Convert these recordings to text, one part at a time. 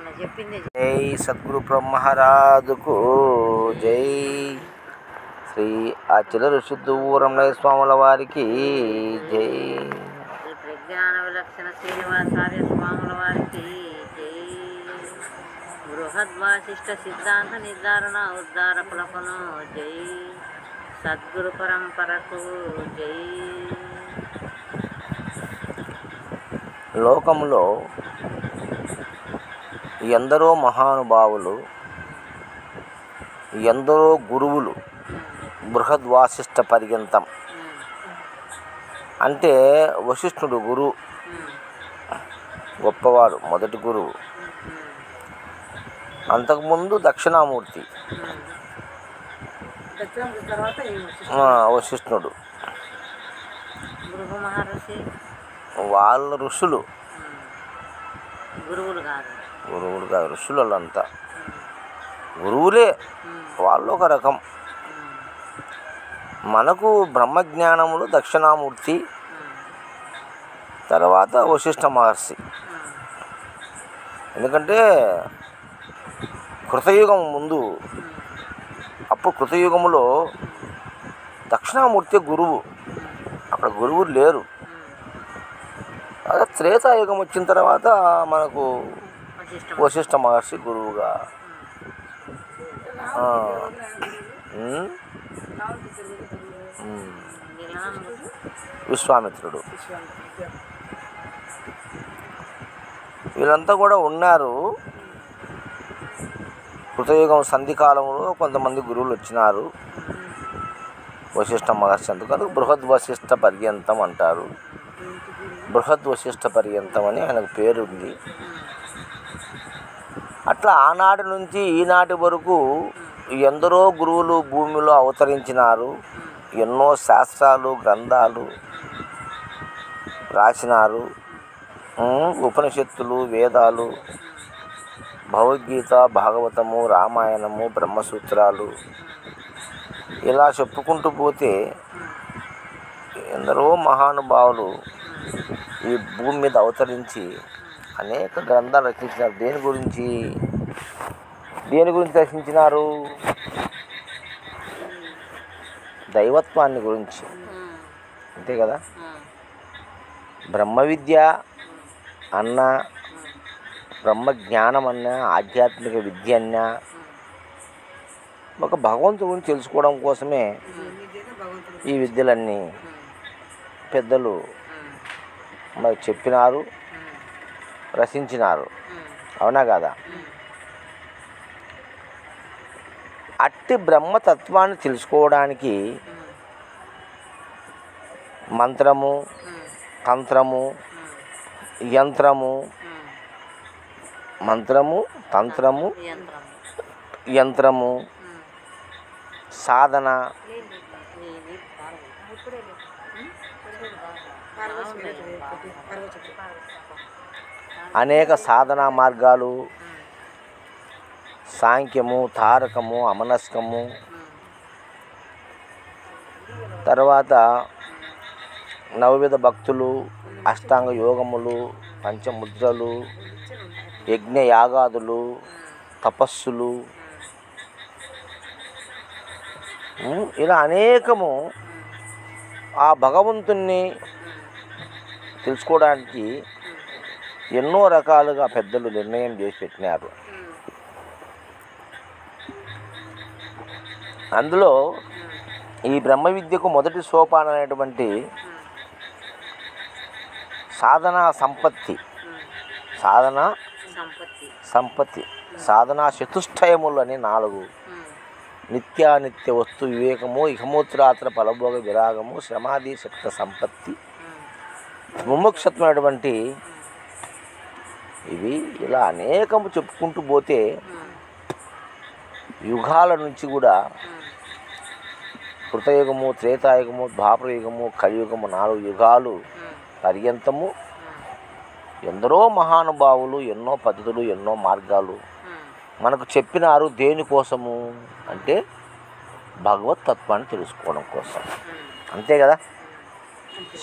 జై సద్గురు బ్రహ్మరాజుకు జై. శ్రీ అచల ఋషిదూరంలో స్వాముల వారికి జై. శ్రీ ప్రజ్ఞాన విలక్షణ శ్రీనివాసార్య స్వాముల వారికి జై. బృహద్వాసిష్ట సిద్ధాంత నిర్ధారణ ఉద్ధార పులపను జై. సద్గురు పరంపరకు జై. లోకంలో ఎందరో మహానుభావులు, ఎందరో గురువులు, బృహద్వాసిష్ట పర్యంతం అంటే వశిష్ఠుడు గురువు, గొప్పవాడు, మొదటి గురువు. అంతకుముందు దక్షిణామూర్తి, వశిష్ఠుడు, వాళ్ళ ఋషులు, గురువులు కాదు ఋషులు. వాళ్ళంతా గురువులే, వాళ్ళు ఒక రకం. మనకు బ్రహ్మజ్ఞానములు దక్షిణామూర్తి, తర్వాత వశిష్ఠ మహర్షి. ఎందుకంటే కృతయుగం ముందు, అప్పుడు కృతయుగములో దక్షిణామూర్తి గురువు, అక్కడ గురువులు లేరు. అదే త్రేతాయుగం వచ్చిన తర్వాత మనకు వశిష్ఠ మహర్షి గురువుగా. విశ్వామిత్రుడు, వీళ్ళంతా కూడా ఉన్నారు. కృతయుగం సంధికాలంలో కొంతమంది గురువులు వచ్చినారు. వశిష్ఠ మహర్షి అందుకని బృహద్వశిష్ట పర్యంతం అంటారు. బృహద్వశిష్ట పర్యంతం అని ఆయనకు పేరు ఉంది. అట్లా ఆనాటి నుంచి ఈనాటి వరకు ఎందరో గురువులు భూమిలో అవతరించినారు. ఎన్నో శాస్త్రాలు, గ్రంథాలు రాసినారు. ఉపనిషత్తులు, వేదాలు, భగవద్గీత, భాగవతము, రామాయణము, బ్రహ్మసూత్రాలు, ఇలా చెప్పుకుంటూ పోతే ఎందరో మహానుభావులు ఈ భూమి మీద అవతరించి అనేక గ్రంథాలు రచించినారు. దేని గురించి రచించినారు? దైవత్వాన్ని గురించి, అంతే కదా. బ్రహ్మ విద్య అన్న, బ్రహ్మజ్ఞానం అన్న, ఆధ్యాత్మిక విద్య అన్న, ఒక భగవంతుడి గురించి తెలుసుకోవడం కోసమే ఈ విద్యలన్నీ పెద్దలు మరి చెప్పినారు, రచించినారు. అవునా కదా? అట్టి బ్రహ్మతత్వాన్ని తెలుసుకోవడానికి మంత్రము, తంత్రము, యంత్రము, యంత్రము, సాధన, అనేక సాధనా మార్గాలు, సాంఖ్యము, తారకము, అమనస్కము, తర్వాత నవవిధ భక్తులు, అష్టాంగ యోగములు, పంచముద్రలు, యజ్ఞయాగాదులు, తపస్సులు, ఇలా అనేకము ఆ భగవంతుణ్ణి తెలుసుకోవడానికి ఎన్నో రకాలుగా పెద్దలు నిర్ణయం చేసి పెట్టినారు. అందులో ఈ బ్రహ్మ విద్యకు మొదటి సోపానం అనేటువంటి సాధనా సంపత్తి, సాధనా చతుష్టయములు అని 4: నిత్యానిత్య వస్తు వివేకము, ఇహమూత్రాత్ర ఫలభోగ విరాగము, శ్రమాది శక్త సంపత్తి, ముముక్షత్వమైనటువంటి ఇవి. ఇలా అనేకము చెప్పుకుంటూ పోతే యుగాల నుంచి కూడా కృతయుగము, త్రేతాయుగము, ద్వాపరయుగము, కలియుగము, 4 యుగాలు పర్యంతము ఎందరో మహానుభావులు, ఎన్నో పద్ధతులు, ఎన్నో మార్గాలు మనకు చెప్పినారు. దేనికోసము అంటే భగవతత్వాన్ని తెలుసుకోవడం కోసం, అంతే కదా.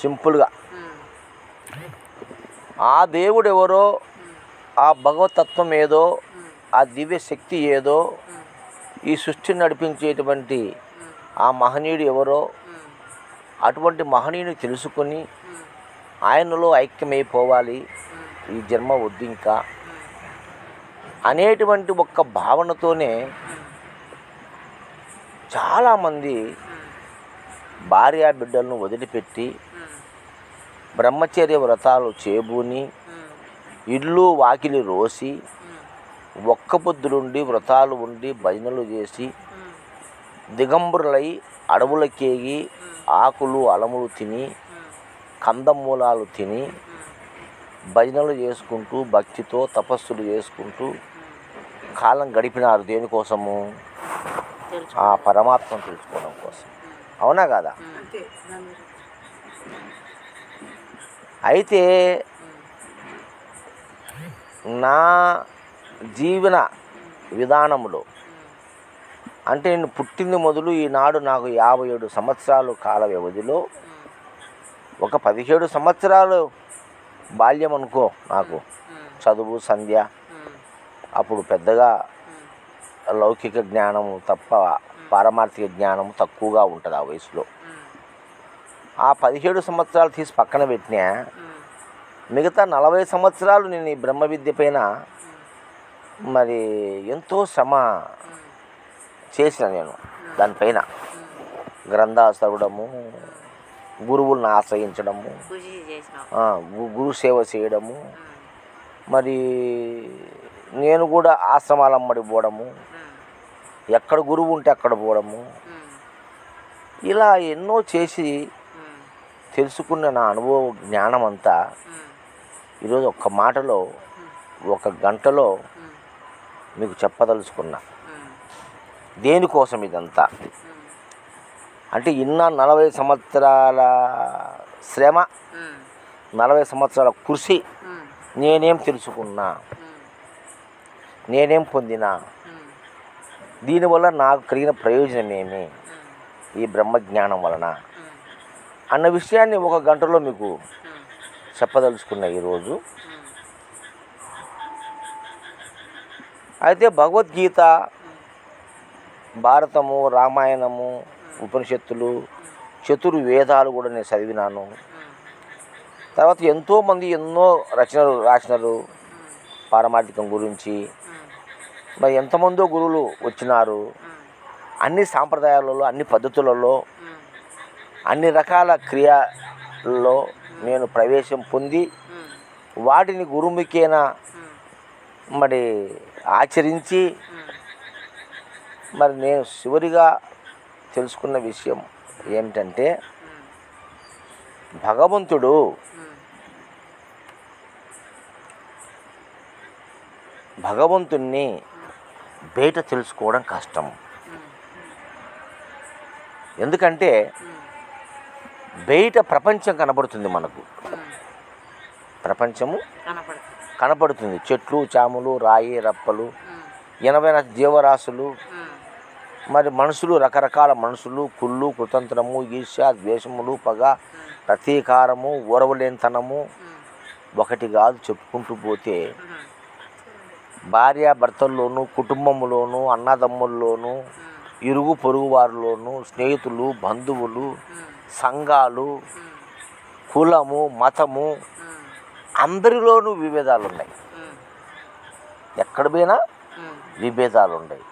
సింపుల్గా ఆ దేవుడు ఎవరో ఆ భగవతత్వం ఏదో, ఆ దివ్య శక్తి ఏదో, ఈ సృష్టిని నడిపించేటువంటి ఆ మహనీయుడు ఎవరో, అటువంటి మహనీయుని తెలుసుకొని ఆయనలో ఐక్యమైపోవాలి, ఈ జన్మ వద్దు ఇంకా అనేటువంటి ఒక్క భావనతోనే చాలామంది భార్యా బిడ్డలను వదిలిపెట్టి బ్రహ్మచర్య వ్రతాలు చేబూని ఇల్లు వాకిలి రోసి ఒక్క పొద్దులుండి వ్రతాలు ఉండి భజనలు చేసి దిగంబరులై అడవులకేగి ఆకులు అలములు తిని కందమూలాలు తిని భజనలు చేసుకుంటూ భక్తితో తపస్సులు చేసుకుంటూ కాలం గడిపినారు. దేనికోసము? ఆ పరమాత్మను తెలుసుకోవడం కోసం. అవునా కాదా? అయితే నా జీవన విధానంలో అంటే నేను పుట్టింది మొదలు ఈనాడు నాకు 57 సంవత్సరాలు కాల వ్యవధిలో ఒక 17 సంవత్సరాలు బాల్యం అనుకో నాకు, చదువు సంధ్య, అప్పుడు పెద్దగా లౌకిక జ్ఞానము తప్ప పారమార్థిక జ్ఞానము తక్కువగా ఉంటుంది ఆ వయసులో. ఆ 17 సంవత్సరాలు తీసి పక్కన పెట్టినా మిగతా 40 సంవత్సరాలు నేను ఈ బ్రహ్మ విద్య పైన మరి ఎంతో శ్రమ చేసిన. నేను దానిపైన గ్రంథాలు చదవడము, గురువులను ఆశ్రయించడము, గురు సేవ చేయడము, మరి నేను కూడా ఆశ్రమాలమ్మడి పోవడము, ఎక్కడ గురువు ఉంటే అక్కడ పోవడము, ఇలా ఎన్నో చేసి తెలుసుకున్న నా అనుభవ జ్ఞానం అంతా ఈరోజు ఒక్క మాటలో 1 గంటలో మీకు చెప్పదలుచుకున్నా. దేనికోసం ఇదంతా అంటే ఇన్న 40 సంవత్సరాల శ్రమ, 40 సంవత్సరాల కృషి, నేనేం తెలుసుకున్నా, నేనేం పొందినా, దీనివల్ల నాకు కలిగిన ప్రయోజనం ఏమి ఈ బ్రహ్మజ్ఞానం వలన అన్న విషయాన్ని 1 గంటలో మీకు చెప్పదలుచుకున్న ఈరోజు. అయితే భగవద్గీత, భారతము, రామాయణము, ఉపనిషత్తులు, చతుర్వేదాలు కూడా నేను చదివినాను. తర్వాత ఎంతోమంది ఎన్నో రచనలు రాసినారు పారమార్థికం గురించి. మరి ఎంతమందో గురువులు వచ్చినారు. అన్ని సాంప్రదాయాలలో, అన్ని పద్ధతులలో, అన్ని రకాల క్రియల్లో నేను ప్రవేశం పొంది వాటిని గురుముఖేన మరి ఆచరించి మరి నేను చివరిగా తెలుసుకున్న విషయం ఏమిటంటే భగవంతుణ్ణి బయట తెలుసుకోవడం కష్టం. ఎందుకంటే బయట ప్రపంచం కనబడుతుంది మనకు, ప్రపంచము కనపడుతుంది. చెట్లు, చాములు, రాయి, రప్పలు, 80 జీవరాశులు, మరి మనుషులు, రకరకాల మనుషులు, కుళ్ళు, కుతంత్రము, ఈర్ష్య, ద్వేషములు, పగ, ప్రతీకారము, ఓర్వలేనితనము, ఒకటి కాదు చెప్పుకుంటూ పోతే భార్యాభర్తల్లోనూ, కుటుంబంలోనూ, అన్నదమ్ముల్లోనూ, ఇరుగు పొరుగు వారిలోనూ, స్నేహితులు, బంధువులు, సంఘాలు, కులము, మతము, అందరిలోనూ విభేదాలు ఉన్నాయి. ఎక్కడ పోయినా విభేదాలు ఉన్నాయి.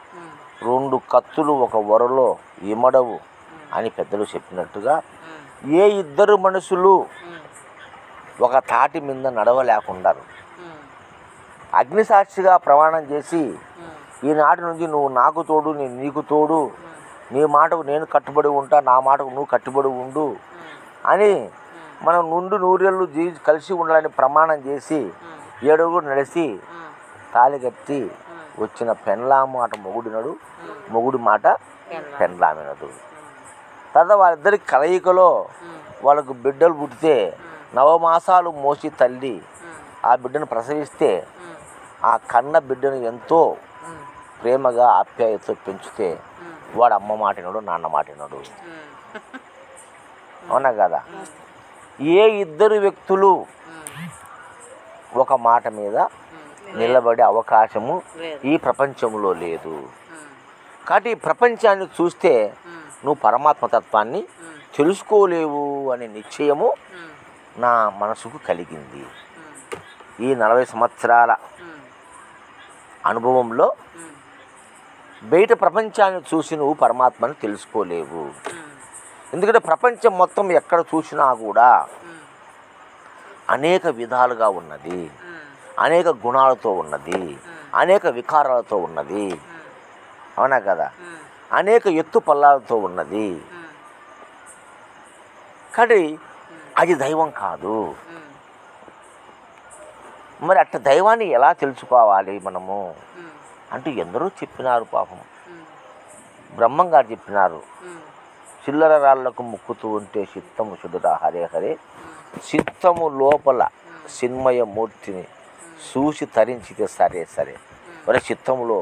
2 కత్తులు ఒక వరలో ఇమడవు అని పెద్దలు చెప్పినట్టుగా ఏ 2 మనుషులు ఒక తాటి మీద నడవలేకున్నారు. అగ్నిసాక్షిగా ప్రమాణం చేసి ఈనాటి నుంచి నువ్వు నాకు తోడు, నేను నీకు తోడు, నీ మాటకు నేను కట్టుబడి ఉంటా, నా మాటకు నువ్వు కట్టుబడి ఉండు అని మనం నుండి నూరేళ్ళు కలిసి ఉండాలని ప్రమాణం చేసి 7 అడుగులు నడిచి తాళి కట్టి వచ్చిన పెండ్లాం మాట మొగుడినడు, మొగుడి మాట పెండ్లామినడు. తర్వాత వాళ్ళిద్దరికి కలయికలో వాళ్ళకు బిడ్డలు పుట్టితే 9 మాసాలు మోసి తల్లి ఆ బిడ్డను ప్రసవిస్తే ఆ కన్న బిడ్డను ఎంతో ప్రేమగా ఆప్యాయతతో పెంచితే వాడు అమ్మ మాటినడు, నాన్న మాటినడు. అవునా కదా? ఏ 2 వ్యక్తులు ఒక మాట మీద నిలబడే అవకాశము లేదు. ఈ ప్రపంచంలో లేదు. ఉమ్, కాబట్టి ఈ ప్రపంచాన్ని చూస్తే ఉమ్, నువ్వు పరమాత్మతత్వాన్ని ఉమ్, తెలుసుకోలేవు అనే నిశ్చయము ఉమ్, నా మనసుకు కలిగింది. ఉమ్, ఈ 40 సంవత్సరాల ఉమ్, అనుభవంలో ఉమ్, బయట ప్రపంచాన్ని చూసి నువ్వు పరమాత్మని తెలుసుకోలేవు. ఉమ్, ఎందుకంటే ప్రపంచం మొత్తం ఎక్కడ చూసినా కూడా ఉమ్, అనేక విధాలుగా ఉన్నది, ఉమ్, అనేక గుణాలతో ఉన్నది, అనేక వికారాలతో ఉన్నది. ఉమ్, అవునా కదా? ఉమ్, అనేక ఎత్తు పల్లాలతో ఉన్నది. ఉమ్, కానీ అది దైవం కాదు. ఉమ్, మరి అట్ట దైవాన్ని ఎలా తెలుసుకోవాలి మనము ఉమ్, అంటే ఎందరో చెప్పినారు. పాపం ఉమ్, బ్రహ్మం గారు చెప్పినారు, ఉమ్, చిల్లర రాళ్లకు ముక్కుతూ ఉంటే చిత్తము చెడురా హరే హరే, ఉమ్, చిత్తము లోపల చిన్మయ మూర్తిని చూసి తరించితే సరే సరే. మరి చిత్తములో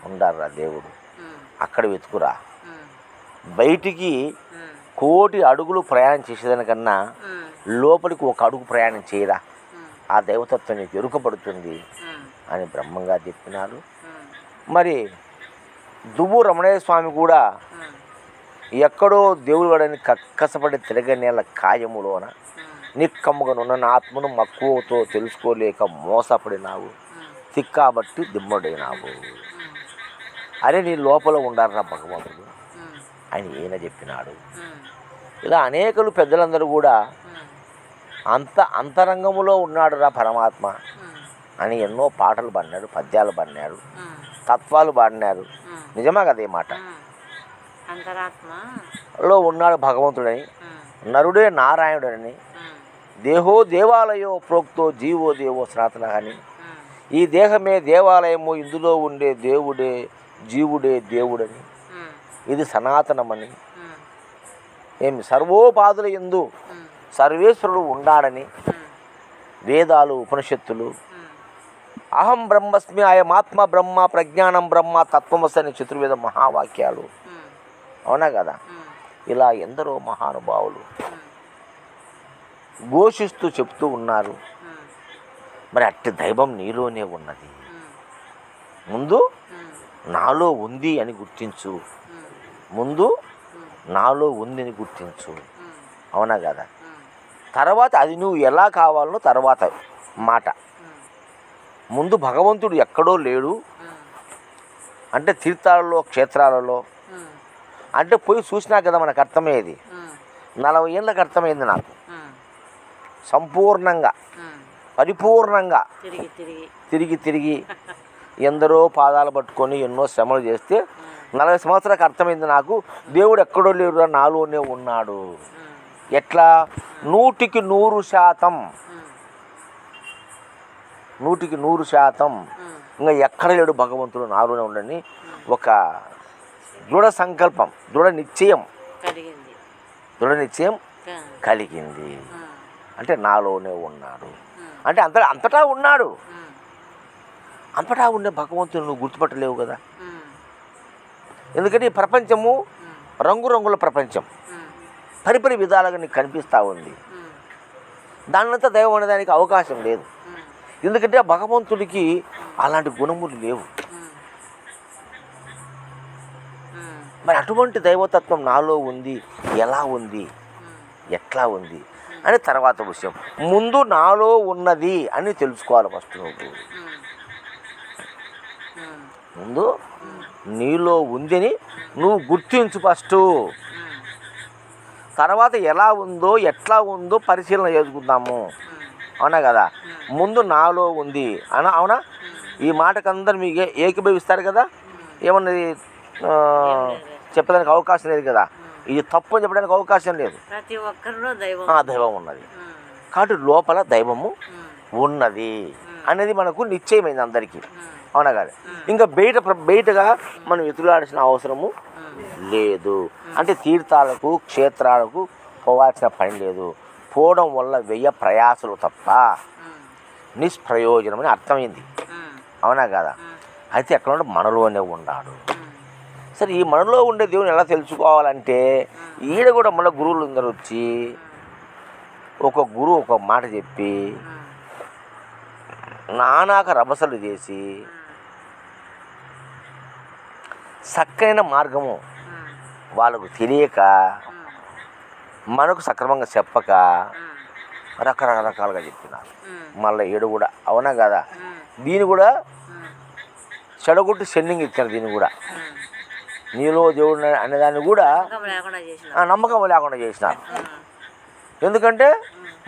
ఉండారా దేవుడు, ఉమ్, అక్కడ వెతుకురా. ఉమ్, బయటికి ఉమ్, 1,000,000 అడుగులు ప్రయాణం చేసేదానికన్నా ఉమ్, లోపలికి 1 అడుగు ప్రయాణం చేయరా, ఉమ్, ఆ దైవతత్వం నీకు ఎరుకపడుతుంది ఉమ్, అని బ్రహ్మంగా చెప్పినారు. ఉమ్, మరి దువ్వు రమణయ్య స్వామి కూడా ఉమ్, ఎక్కడో దేవుడు వాడని కక్కసపడి తిరగనేల కాయములోన నిక్కమ్ముగనున్న నా ఆత్మను మక్కువతో తెలుసుకోలేక మోసపడినావు, తిక్కాబట్టి దిమ్మడైనావు. అరే నీ లోపల ఉండాలరా భగవంతుడు అని ఈయన చెప్పినాడు. ఇలా అనేకలు పెద్దలందరూ కూడా అంతరంగములో ఉన్నాడురా పరమాత్మ అని ఎన్నో పాటలు పాడినాడు, పద్యాలు పాడినాడు, తత్వాలు పాడినారు. నిజమా కదా ఈ మాట? అంతరాత్మలో ఉన్నాడు భగవంతుడని, నరుడే నారాయణుడని, దేహో దేవాలయో ప్రోక్తో జీవో దేవో సనాతన అని, ఈ దేహమే దేవాలయము, ఇందులో ఉండే దేవుడే జీవుడే దేవుడని, ఇది సనాతనమని, ఏమి సర్వోపాధుల యందు సర్వేశ్వరుడు ఉండాడని వేదాలు ఉపనిషత్తులు, అహం బ్రహ్మస్మి అయమాత్మ బ్రహ్మ ప్రజ్ఞానం బ్రహ్మ తత్వమసని చతుర్వేద మహావాక్యాలు. అవునా కదా? ఇలా ఎందరో మహానుభావులు ఘోషిస్తూ చెప్తూ ఉన్నారు. మరి అట్టి దైవం నీలోనే ఉన్నది, ముందు నాలో ఉంది అని గుర్తించు, ముందు నాలో ఉంది అని గుర్తించు. అవునా కదా? తర్వాత అది నువ్వు ఎలా కావాలనో తర్వాత మాట. ముందు భగవంతుడు ఎక్కడో లేడు అంటే తీర్థాలలో క్షేత్రాలలో అంటే పోయి చూసినా కదా మనకు అర్థమయ్యేది. 40 ఏళ్ళకి అర్థమైంది నాకు సంపూర్ణంగా పరిపూర్ణంగా. తిరిగి తిరిగి ఎందరో పాదాలు పట్టుకొని ఎన్నో శ్రమలు చేస్తే 40 సంవత్సరాలకు అర్థమైంది నాకు, దేవుడు ఎక్కడో లేడు నాలోనే ఉన్నాడు. ఎట్లా? 100కి 100%, 100కి 100% ఇంకా ఎక్కడ లేడు భగవంతుడు నాలోనే ఉండని ఒక దృఢ సంకల్పం, దృఢ నిశ్చయం కలిగింది. అంటే నాలోనే ఉన్నాడు అంటే అంతటా ఉన్నాడు. అంతటా ఉండే భగవంతుడు నువ్వు గుర్తుపట్టలేవు కదా. ఎందుకంటే ఈ ప్రపంచము రంగురంగుల ప్రపంచం, పరిపరి విధాలుగా నీకు కనిపిస్తూ ఉంది. దానినంతా దైవం అనేదానికి అవకాశం లేదు. ఎందుకంటే భగవంతుడికి అలాంటి గుణములు లేవు. మరి అటువంటి దైవతత్వం నాలో ఉంది, ఎలా ఉంది, ఎట్లా ఉంది అని తర్వాత విషయం. ముందు నాలో ఉన్నది అని తెలుసుకోవాలి ఫస్ట్. ముందు నీలో ఉందని నువ్వు గుర్తించు ఫస్ట్. తర్వాత ఎలా ఉందో ఎట్లా ఉందో పరిశీలన చేసుకుందాము. అవునా కదా? ముందు నాలో ఉంది అవునా? ఈ మాటకు అందరు మీకు ఏకీభవిస్తారు కదా. ఏమన్నది చెప్పడానికి అవకాశం లేదు కదా. ఇది తప్పు అని చెప్పడానికి అవకాశం లేదు. ప్రతి ఒక్కరిలో దైవం ఉన్నది కాబట్టి లోపల దైవము ఉన్నది అనేది మనకు నిశ్చయమైంది అందరికీ. అవునా కదా? ఇంకా బయటగా మనం ఎదురులాడాల్సిన అవసరము లేదు. అంటే తీర్థాలకు క్షేత్రాలకు పోవాల్సిన పని లేదు. పోవడం వల్ల వ్యయ ప్రయాసలు తప్ప నిష్ప్రయోజనం అని అర్థమైంది. అవునా కదా? అయితే ఎక్కడ ఉంటే మనలోనే ఉన్నాడు. సరే, ఈ మనలో ఉండే దేవుని ఎలా తెలుసుకోవాలంటే ఈడ కూడా మన గురువులు అందరూ వచ్చి ఒక గురువు ఒక మాట చెప్పి నానాక రభసలు చేసి చక్కైన మార్గము వాళ్ళకు తెలియక మనకు సక్రమంగా చెప్పక రకరకాలుగా చెప్పినారు. మళ్ళీ ఏడు కూడా అవునా కదా, దీన్ని కూడా చెడగొట్టి సెండింగ్ ఇచ్చారు. దీన్ని కూడా నీలో దేవుడు అనేదాన్ని కూడా నమ్మకం లేకుండా చేసినారు. ఎందుకంటే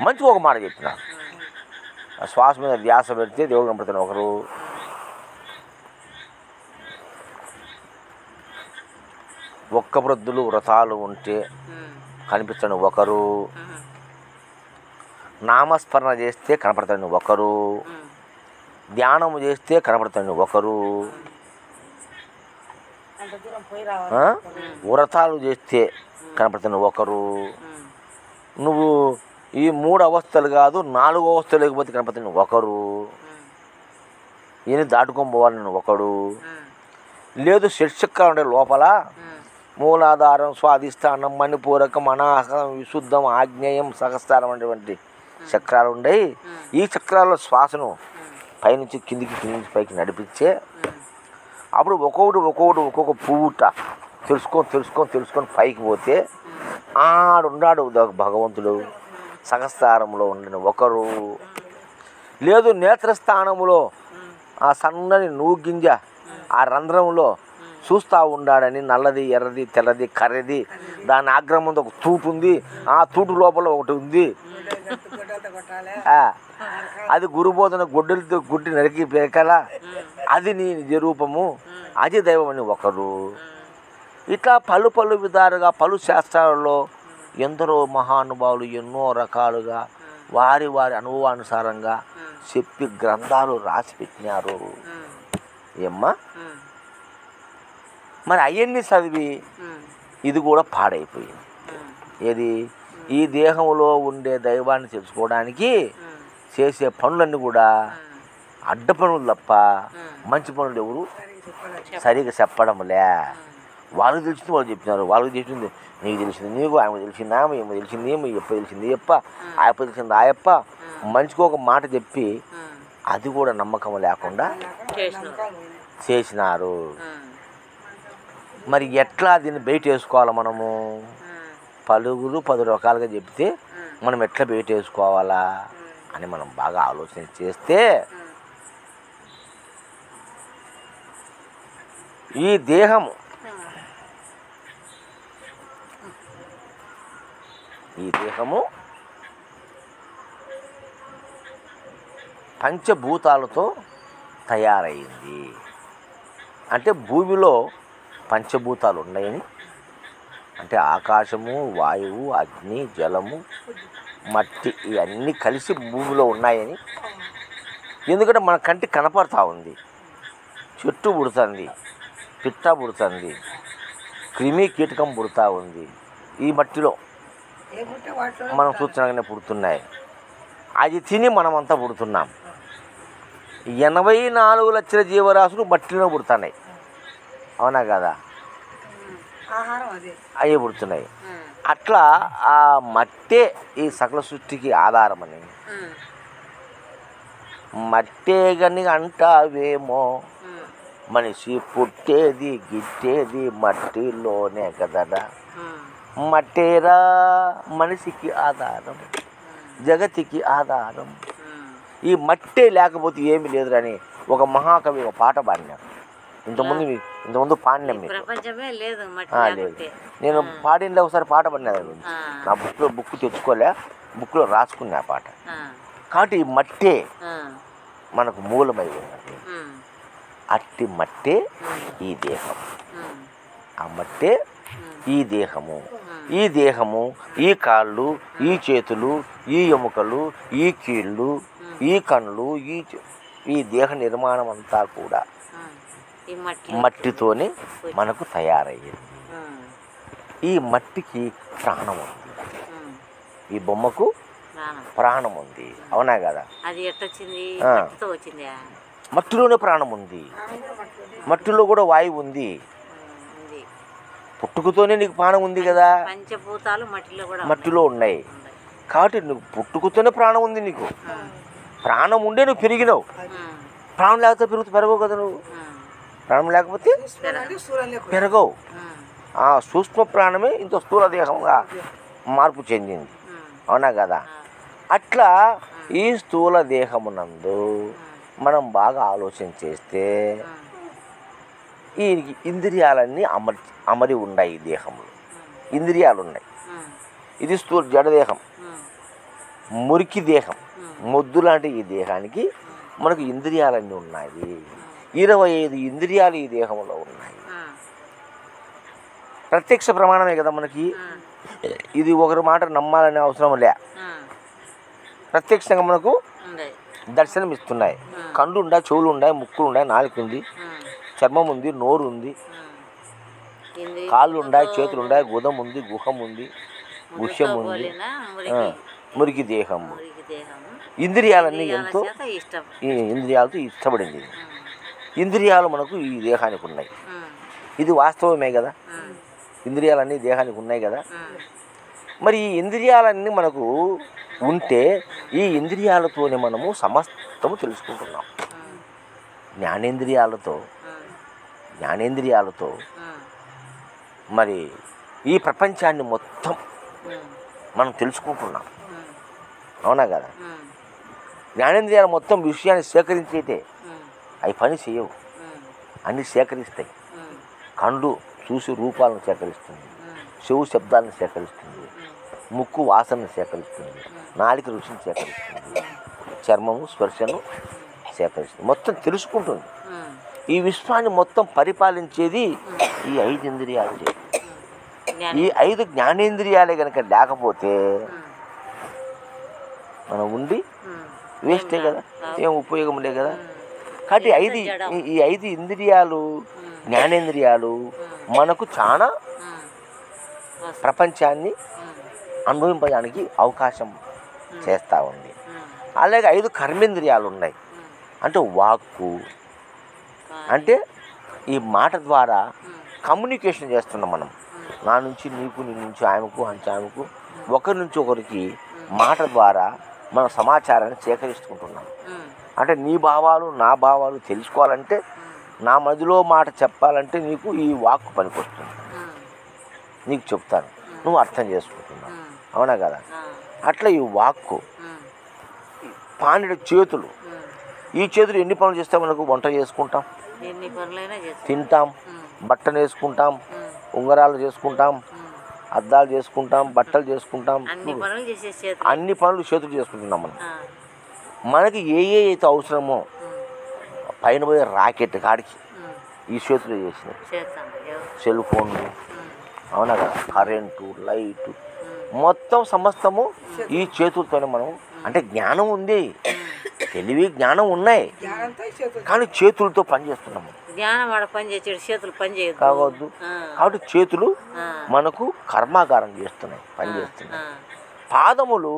మంచిగా ఒక మాట చెప్పినారు. శ్వాస మీద ధ్యాస పెడితే దేవుడు కనపడుతున్నారు ఒకరు, ఒక్క వృద్ధులు వ్రతాలు ఉంటే కనిపించని ఒకరు, నామస్మరణ చేస్తే కనపడతాను ఒకరు, ధ్యానము చేస్తే కనపడతాను ఒకరు, వ్రతాలు చేస్తే కనపడతాను ఒకరు, నువ్వు ఈ 3 అవస్థలు కాదు 4 అవస్థలు లేకపోతే కనపడతాను ఒకరు, ఈయన దాటుకొని పోవాలి నేను ఒకడు, లేదు షట్చక్రాలు ఉండే లోపల మూలాధారం, స్వాధిష్టానం, మణిపూరకం, అనాహతం, విశుద్ధం, ఆగ్నేయం, సహస్రారం అనేటువంటి చక్రాలు ఉండయి. ఈ చక్రాల శ్వాసను పైనుంచి కిందికి, కింది నుంచి పైకి నడిపించే అప్పుడు ఒక్కొక్క పువ్వుట తెలుసుకొని పైకి పోతే ఆడున్నాడు భగవంతుడు సహస్రారంలో ఉండిన ఒకరు, లేదు నేత్రస్థానంలో ఆ సన్నని నూగింజ ఆ రంధ్రంలో చూస్తూ ఉండాడని, నల్లది, ఎర్రది, తెల్లది, కర్రది, దాని ఆగ్రహం ఒక తూటు ఉంది, ఆ తూటు లోపల ఒకటి ఉంది, అది గురుబోధన గొడ్డలతో గుడ్డి నరికి పేకల, అది నీ నిజ రూపము, అది దైవం అని ఒకరు. ఇట్లా పలు విధాలుగా పలు శాస్త్రాలలో ఎందరో మహానుభావులు ఎన్నో రకాలుగా వారి అనుభవానుసారంగా చెప్పి గ్రంథాలు రాసి పెట్టినారు. ఏమ్మా, మరి అవన్నీ చదివి ఇది కూడా పాడైపోయింది. ఏది, ఈ దేహంలో ఉండే దైవాన్ని తెలుసుకోవడానికి చేసే పనులన్నీ కూడా అడ్డ పనులు తప్ప మంచి పనులు ఎవరు సరిగా చెప్పడంలే. వాళ్ళకి తెలిసింది వాళ్ళు చెప్పినారు, వాళ్ళకి తెలిసింది నీకు తెలిసింది నీకు, ఆమె తెలిసింది ఆమె, ఏమో తెలిసింది ఏమో, ఎప్ప తెలిసింది ఎప్ప, ఆయప్ప తెలిసింది ఆయప్ప, మంచిగా ఒక మాట చెప్పి అది కూడా నమ్మకం లేకుండా చేసినారు. మరి ఎట్లా దీన్ని బయట వేసుకోవాలి మనము? పలుగురు 10 రకాలుగా చెప్తే మనం ఎట్లా బయట వేసుకోవాలా అని మనం బాగా ఆలోచన చేస్తే ఈ దేహము పంచభూతాలతో తయారైంది. అంటే భూమిలో పంచభూతాలు ఉన్నాయని, అంటే ఆకాశము, వాయువు, అగ్ని, జలము, మట్టి ఇవన్నీ కలిసి భూమిలో ఉన్నాయని. ఎందుకంటే మన కంటికి కనపడతా ఉంది, చెట్టు పుడుతుంది, పిట్ట పుడుతుంది, క్రిమి కీటకం పుడుతూ ఉంది, ఈ మట్టిలో మనం చూస్తున్నాగానే పుడుతున్నాయి. అది తిని మనమంతా పుడుతున్నాం. 84 లక్షల జీవరాశులు మట్టిలో పుడుతున్నాయి, అవునా కదా? అవి పుడుతున్నాయి. అట్లా ఆ మట్టే ఈ సకల సృష్టికి ఆధారమని, మట్టే గని అంటావేమో, మనిషి పుట్టేది గిట్టేది మట్టిలోనే కదడా, మట్టేరా మనిషికి ఆధారం, జగతికి ఆధారం. ఈ మట్టే లేకపోతే ఏమి లేదురని ఒక మహాకవి ఒక పాట పాడినారు. ఇంతకుముందు పాడినాం మీకు లేదు, నేను పాడిన ఒకసారి పాట పాడినా, నా బుక్ తెచ్చుకోలే, బుక్లో రాసుకున్నా ఆ పాట. కాబట్టి ఈ మట్టే మనకు మూలమై ఉన్నది. అట్టి మట్టే ఈ దేహం, ఆ మట్టే ఈ దేహము. ఈ దేహము, ఈ కాళ్ళు, ఈ చేతులు, ఈ ఎముకలు, ఈ కీళ్ళు, ఈ కళ్ళు, ఈ దేహ నిర్మాణం అంతా కూడా మట్టితోనే మనకు తయారయ్యేది. ఈ మట్టికి ప్రాణం ఉంది, ఈ బొమ్మకు ప్రాణం ఉంది, అవునా కదా? మట్టిలోనే ప్రాణం ఉంది, మట్టిలో కూడా వాయువు ఉంది, పుట్టుకతోనే నీకు ప్రాణం ఉంది కదా, పంచభూతాలు మట్టిలో ఉన్నాయి. కాబట్టి నీకు పుట్టుకతోనే ప్రాణం ఉంది నీకు. ప్రాణం ఉండే నువ్వు పెరిగినావు, ప్రాణం లేకపోతే పెరగవు కదా నువ్వు. ప్రాణం లేకపోతే పెరగవు. ఆ సూక్ష్మ ప్రాణమే ఇంత స్థూల దేహంగా మార్పు చెందింది, అవునా కదా. అట్లా ఈ స్థూల దేహమునందు మనం బాగా ఆలోచన చేస్తే ఈ ఇంద్రియాలన్నీ అమరి ఉన్నాయి. ఈ దేహంలో ఇంద్రియాలు ఉన్నాయి. ఇది జడదేహం, మురికి దేహం, మొద్దు లాంటి ఈ దేహానికి మనకు ఇంద్రియాలన్నీ ఉన్నాయి. 25 ఇంద్రియాలు ఈ దేహంలో ఉన్నాయి. ప్రత్యక్ష ప్రమాణమే కదా మనకి. ఇది ఒకరి మాట నమ్మాలనే అవసరం లే, ప్రత్యక్షంగా మనకు దర్శనం ఇస్తున్నాయి. కళ్ళు ఉన్నాయి, చెవులు ఉన్నాయి, ముక్కులు ఉన్నాయి, నాలుక ఉంది, చర్మం ఉంది, నోరు ఉంది, కాళ్ళు ఉన్నాయి, చేతులు ఉన్నాయి, గుదం ఉంది, గుహం ఉంది, గుహ్యం ఉంది, మురికి దేహము. ఇంద్రియాలన్నీ ఎంతో ఇంద్రియాలతో ఇష్టపడింది. ఇంద్రియాలు మనకు ఈ దేహానికి ఉన్నాయి. ఇది వాస్తవమే కదా, ఇంద్రియాలన్నీ దేహానికి ఉన్నాయి కదా. మరి ఈ ఇంద్రియాలన్నీ మనకు ఉంటే ఈ ఇంద్రియాలతోనే మనము సమస్తము తెలుసుకుంటున్నాం. జ్ఞానేంద్రియాలతో మరి ఈ ప్రపంచాన్ని మొత్తం మనం తెలుసుకుంటున్నాం, అవునా కదా. జ్ఞానేంద్రియాలు మొత్తం విషయాన్ని సేకరించేటే, అవి పని చేయవు, అన్నీ సేకరిస్తాయి. కళ్ళు చూసి రూపాలను సేకరిస్తుంది, చెవు శబ్దాలను సేకరిస్తుంది, ముక్కు వాసనను సేకరిస్తుంది, నాలుక రుచిని సేకరిస్తుంది, చర్మము స్పర్శను సేకరిస్తుంది, మొత్తం తెలుసుకుంటుంది. ఈ విశ్వాన్ని మొత్తం పరిపాలించేది ఈ 5 ఇంద్రియాలు. ఈ 5 జ్ఞానేంద్రియాలే కనుక లేకపోతే మనం ఉండి వేస్టే కదా, ఏం ఉపయోగం లే కదా. కాబట్టి ఈ 5 ఇంద్రియాలు, జ్ఞానేంద్రియాలు మనకు చాలా ప్రపంచాన్ని అనుభవించడానికి అవకాశం చేస్తూ ఉంది. అలాగే 5 కర్మేంద్రియాలు ఉన్నాయి. అంటే వాక్కు, అంటే ఈ మాట ద్వారా కమ్యూనికేషన్ చేస్తున్నాం మనం. నా నుంచి నీకు, నీ నుంచి ఆమెకు, ఆమెకు, ఒకరి నుంచి ఒకరికి మాట ద్వారా మన సమాచారాన్ని సేకరించుకుంటున్నాం. అంటే నీ భావాలు నా భావాలు తెలుసుకోవాలంటే, నా మదిలో మాట చెప్పాలంటే నీకు ఈ వాక్కు పనికొస్తుంది. నీకు చెప్తాను, నువ్వు అర్థం చేసుకుంటున్నావు, అవునా కదా. అట్లా ఈ వాక్కు, పానిడి చేతులు, ఈ చేతులు ఎన్ని పనులు చేస్తాం మనకు? వంట చేసుకుంటాం, తింటాం, బట్టలు వేసుకుంటాం, ఉంగరాలు చేసుకుంటాం, అద్దాలు చేసుకుంటాం, బట్టలు చేసుకుంటాం, అన్ని పనులు చేతులు చేసుకుంటున్నాం మనం. మనకి ఏ అయితే అవసరమో పైన పోయే రాకెట్ కాడికి ఈ చేతులు చేసినాయి. సెల్ ఫోన్లు, అవునా కదా, కరెంటు, లైటు, మొత్తం సమస్తము ఈ చేతులతోనే మనం. అంటే జ్ఞానం ఉంది, తెలివి జ్ఞానం ఉన్నాయి, కానీ చేతులతో పనిచేస్తున్నాము. కావద్దు. కాబట్టి చేతులు మనకు కర్మాగారం చేస్తున్నాయి, పనిచేస్తున్నాయి. పాదములు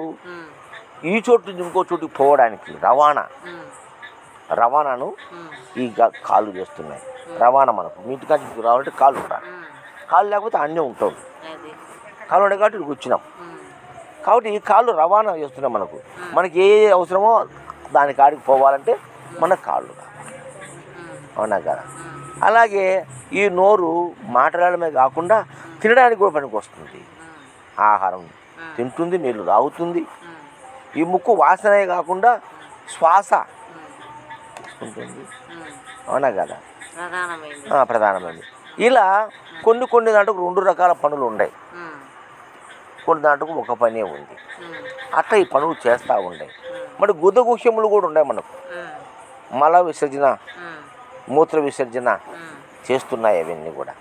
ఈ చోటు నుంచి ఇంకో చోటుకి పోవడానికి రవాణాను ఈ కాళ్ళు చేస్తున్నాయి. రవాణా మనకు మీ ఇంటికి రావాలంటే కాళ్ళు ఉండాలి, కాళ్ళు లేకపోతే అన్నీ ఉంటుంది. కాళ్ళు ఉండే కాబట్టి ఇక్కడికి వచ్చినాం. కాబట్టి ఈ కాళ్ళు రవాణా చేస్తున్నాయి మనకు. మనకి ఏ అవసరమో దాని కాడికి పోవాలంటే మనకు కాళ్ళు కావాలి, అవునా కదా. అలాగే ఈ నోరు మాట్లాడమే కాకుండా తినడానికి కూడా పనికి వస్తుంది. ఆహారం తింటుంది, నీళ్ళు తాగుతుంది. ఈ ముక్కు వాసనే కాకుండా శ్వాస ఉంటుంది, అవునా కదా, ప్రధానమైనది. ఇలా కొన్ని దాంట్లో 2 రకాల పనులు ఉన్నాయి, కొన్ని దాంట్లో ఒక పనే ఉంది. అట్లా ఈ పనులు చేస్తూ ఉన్నాయి. మరి గుదగుహ్యములు కూడా ఉన్నాయి మనకు. మల విసర్జన, మూత్ర విసర్జన చేస్తున్నాయి అవన్నీ కూడా,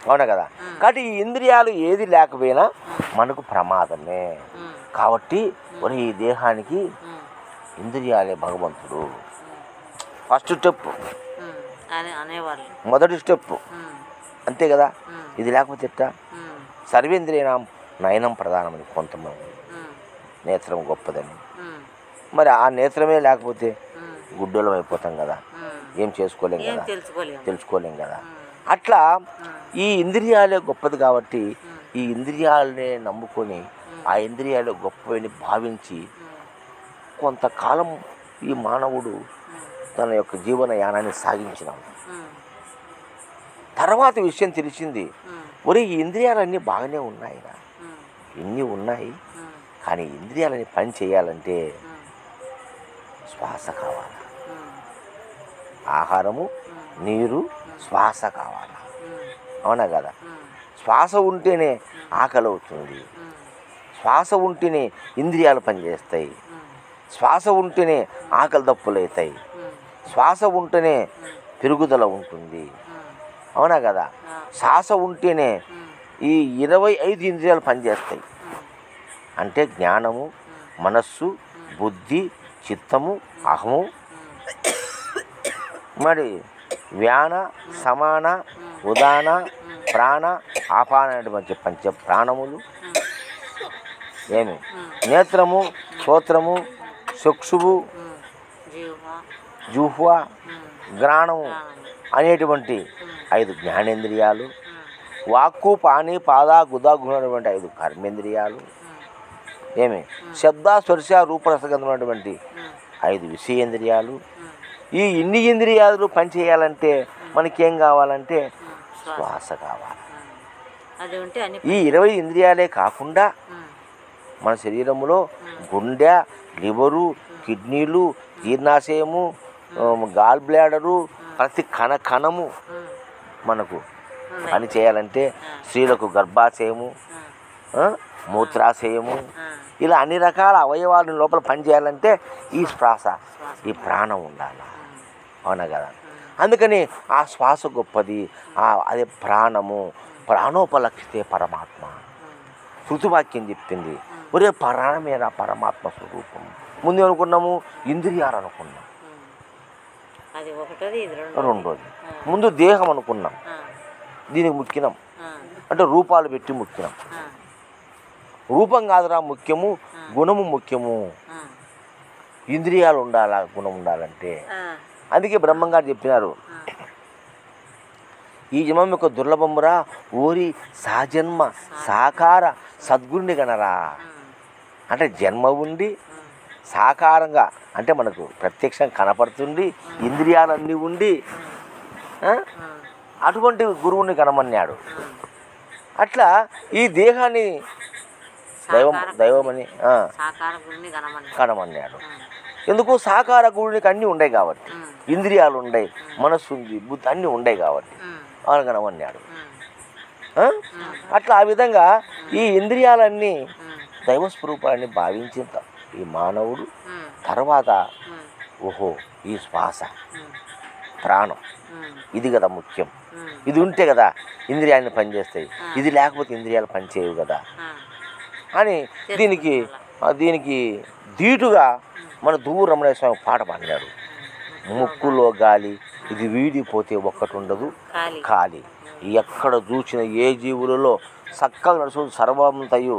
అవునా కదా. కాబట్టి ఈ ఇంద్రియాలు ఏది లేకపోయినా మనకు ప్రమాదమే. కాబట్టి మరి ఈ దేహానికి ఇంద్రియాలే భగవంతుడు. ఫస్ట్ స్టెప్, మొదటి స్టెప్, అంతే కదా. ఇది లేకపోతే ఎట్టా? సర్వేంద్రియాణం నయనం ప్రధానమని కొంతమంది, నేత్రం గొప్పదని. మరి ఆ నేత్రమే లేకపోతే గుడ్డలం అయిపోతాం కదా, ఏం చేసుకోలేం కదా, తెలుసుకోలేం కదా. అట్లా ఈ ఇంద్రియాలే గొప్పది కాబట్టి ఈ ఇంద్రియాలనే నమ్ముకొని ఆ ఇంద్రియాలు గొప్పవని భావించి కొంతకాలం ఈ మానవుడు తన యొక్క జీవన యానాన్ని సాగించినాడు. తర్వాత విషయం తెలిసింది, ఒరే ఈ ఇంద్రియాలన్నీ బాగానే ఉన్నాయిరా, ఇన్ని ఉన్నాయి, కానీ ఇంద్రియాలని పని చేయాలంటే శ్వాస కావాలి, ఆహారము, నీరు, శ్వాస కావాలి. అవునా కదా? శ్వాస ఉంటేనే ఆకలి అవుతుంది, శ్వాస ఉంటేనే ఇంద్రియాలు పనిచేస్తాయి, శ్వాస ఉంటేనే ఆకలి దప్పులు అవుతాయి, శ్వాస ఉంటేనే పెరుగుదల ఉంటుంది. అవునా కదా? శ్వాస ఉంటేనే ఈ 25 ఇంద్రియాలు పనిచేస్తాయి. అంటే జ్ఞానము, మనస్సు, బుద్ధి, చిత్తము, అహము, మరి వ్యాన, సమాన, ఉదాన, ప్రాణ, ఆపాన అనేటువంటి పంచ ప్రాణములు, ఏమి నేత్రము, శ్రోత్రము, చక్షువు, జుహ్వ, గ్రాణము అనేటువంటి 5 జ్ఞానేంద్రియాలు, వాక్కు, పాణి, పాద, గుద, గుణ అనేటువంటి 5 కర్మేంద్రియాలు, ఏమి శబ్ద, స్పర్శ, రూపరసగంధమైనటువంటి 5 విషయేంద్రియాలు. ఈ ఇన్ని ఇంద్రియాలు పనిచేయాలంటే మనకేం కావాలంటే శ్వాస కావాలి. ఈ 20 ఇంద్రియాలే కాకుండా మన శరీరంలో గుండె, లివరు, కిడ్నీలు, జీర్ణాశయము, గాల్ బ్లాడరు, ప్రతి కణము మనకు పని చేయాలంటే స్త్రీలకు గర్భాశయము, మూత్రాశయము, ఇలా అన్ని రకాల అవయవాల లోపల పనిచేయాలంటే ఈ శ్వాస, ఈ ప్రాణం ఉండాలి. అవునా కదా? అందుకని ఆ శ్వాస గొప్పది, అదే ప్రాణము. ప్రాణోపలక్షితే పరమాత్మ. శృతివాక్యం చెప్పింది, ఒరే ప్రాణమేరా పరమాత్మ స్వరూపం. ముందు అనుకున్నాము ఇంద్రియాలు అనుకున్నాం, రెండోది ముందు దేహం అనుకున్నాం, దీనికి ముఖ్యం అంటే రూపాలు పెట్టి ముఖ్యం. రూపం కాదురా ముఖ్యము, గుణము ముఖ్యము. ఇంద్రియాలు ఉండాలా, గుణం ఉండాలంటే. అందుకే బ్రహ్మంగారు చెప్పినారు, ఈ జన్మం యొక్క దుర్లభమురా ఓరి సహజన్మ సాకార సద్గురుని గణరా. అంటే జన్మ ఉండి సాకారంగా అంటే మనకు ప్రత్యక్షం కనపడుతుంది, ఇంద్రియాలన్నీ ఉండి అటువంటి గురువుని కనమన్నాడు. అట్లా ఈ దేహాన్ని దైవమని కనమన్నాడు. ఎందుకు? సాకార గురునికి అన్నీ ఉన్నాయి కాబట్టి, ఇంద్రియాలు ఉన్నాయి, మనస్సు ఉంది, బుద్ధి అన్నీ ఉన్నాయి కాబట్టి ఆయన కనమన్నాడు. అట్లా ఆ విధంగా ఈ ఇంద్రియాలన్నీ దైవస్వరూపాన్ని భావించిన ఈ మానవుడు తర్వాత ఓహో ఈ శ్వాస, ప్రాణం ఇది కదా ముఖ్యం, ఇది ఉంటే కదా ఇంద్రియాన్ని పనిచేస్తాయి, ఇది లేకపోతే ఇంద్రియాలు పనిచేయవు కదా అని దీనికి ధీటుగా మన దువ్వూరు రమణయ్య స్వామి పాట పాడినాడు. ముక్కులో గాలి ఇది వీడిపోతే ఒక్కటి ఉండదు ఖాళీ, ఎక్కడ చూసిన ఏ జీవులలో సక్కలు నడుచు సర్వంతయు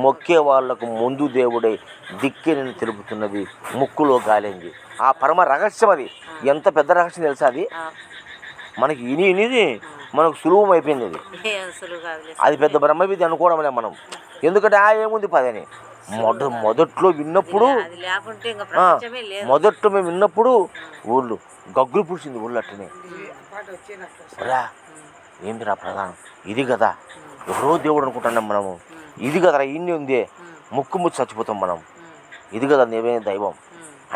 మొక్కే వాళ్లకు ముందు దేవుడై దిక్కెని తెలుపుతున్నది ముక్కులో గాలింది. ఆ పరమ రహస్యం అది. ఎంత పెద్ద రహస్యం తెలుసా అది? మనకి ఇని మనకు సులువం అయిపోయింది. అది పెద్ద బ్రహ్మ విద్య అనుకోవడం మనం. ఎందుకంటే ఏముంది పదని మొదట్లో విన్నప్పుడు మేము విన్నప్పుడు ఊళ్ళు గగ్గులు పుడిచింది. ఊళ్ళు అట్టనే రా ఏంటిరా ప్రధానం ఇది కదా, ఎవరో దేవుడు అనుకుంటున్నాం మనము, ఇది కదరా ఇన్ని ఉంది, ముక్కు ముచ్చి చచ్చిపోతాం మనం, ఇది కదా నేమే దైవం.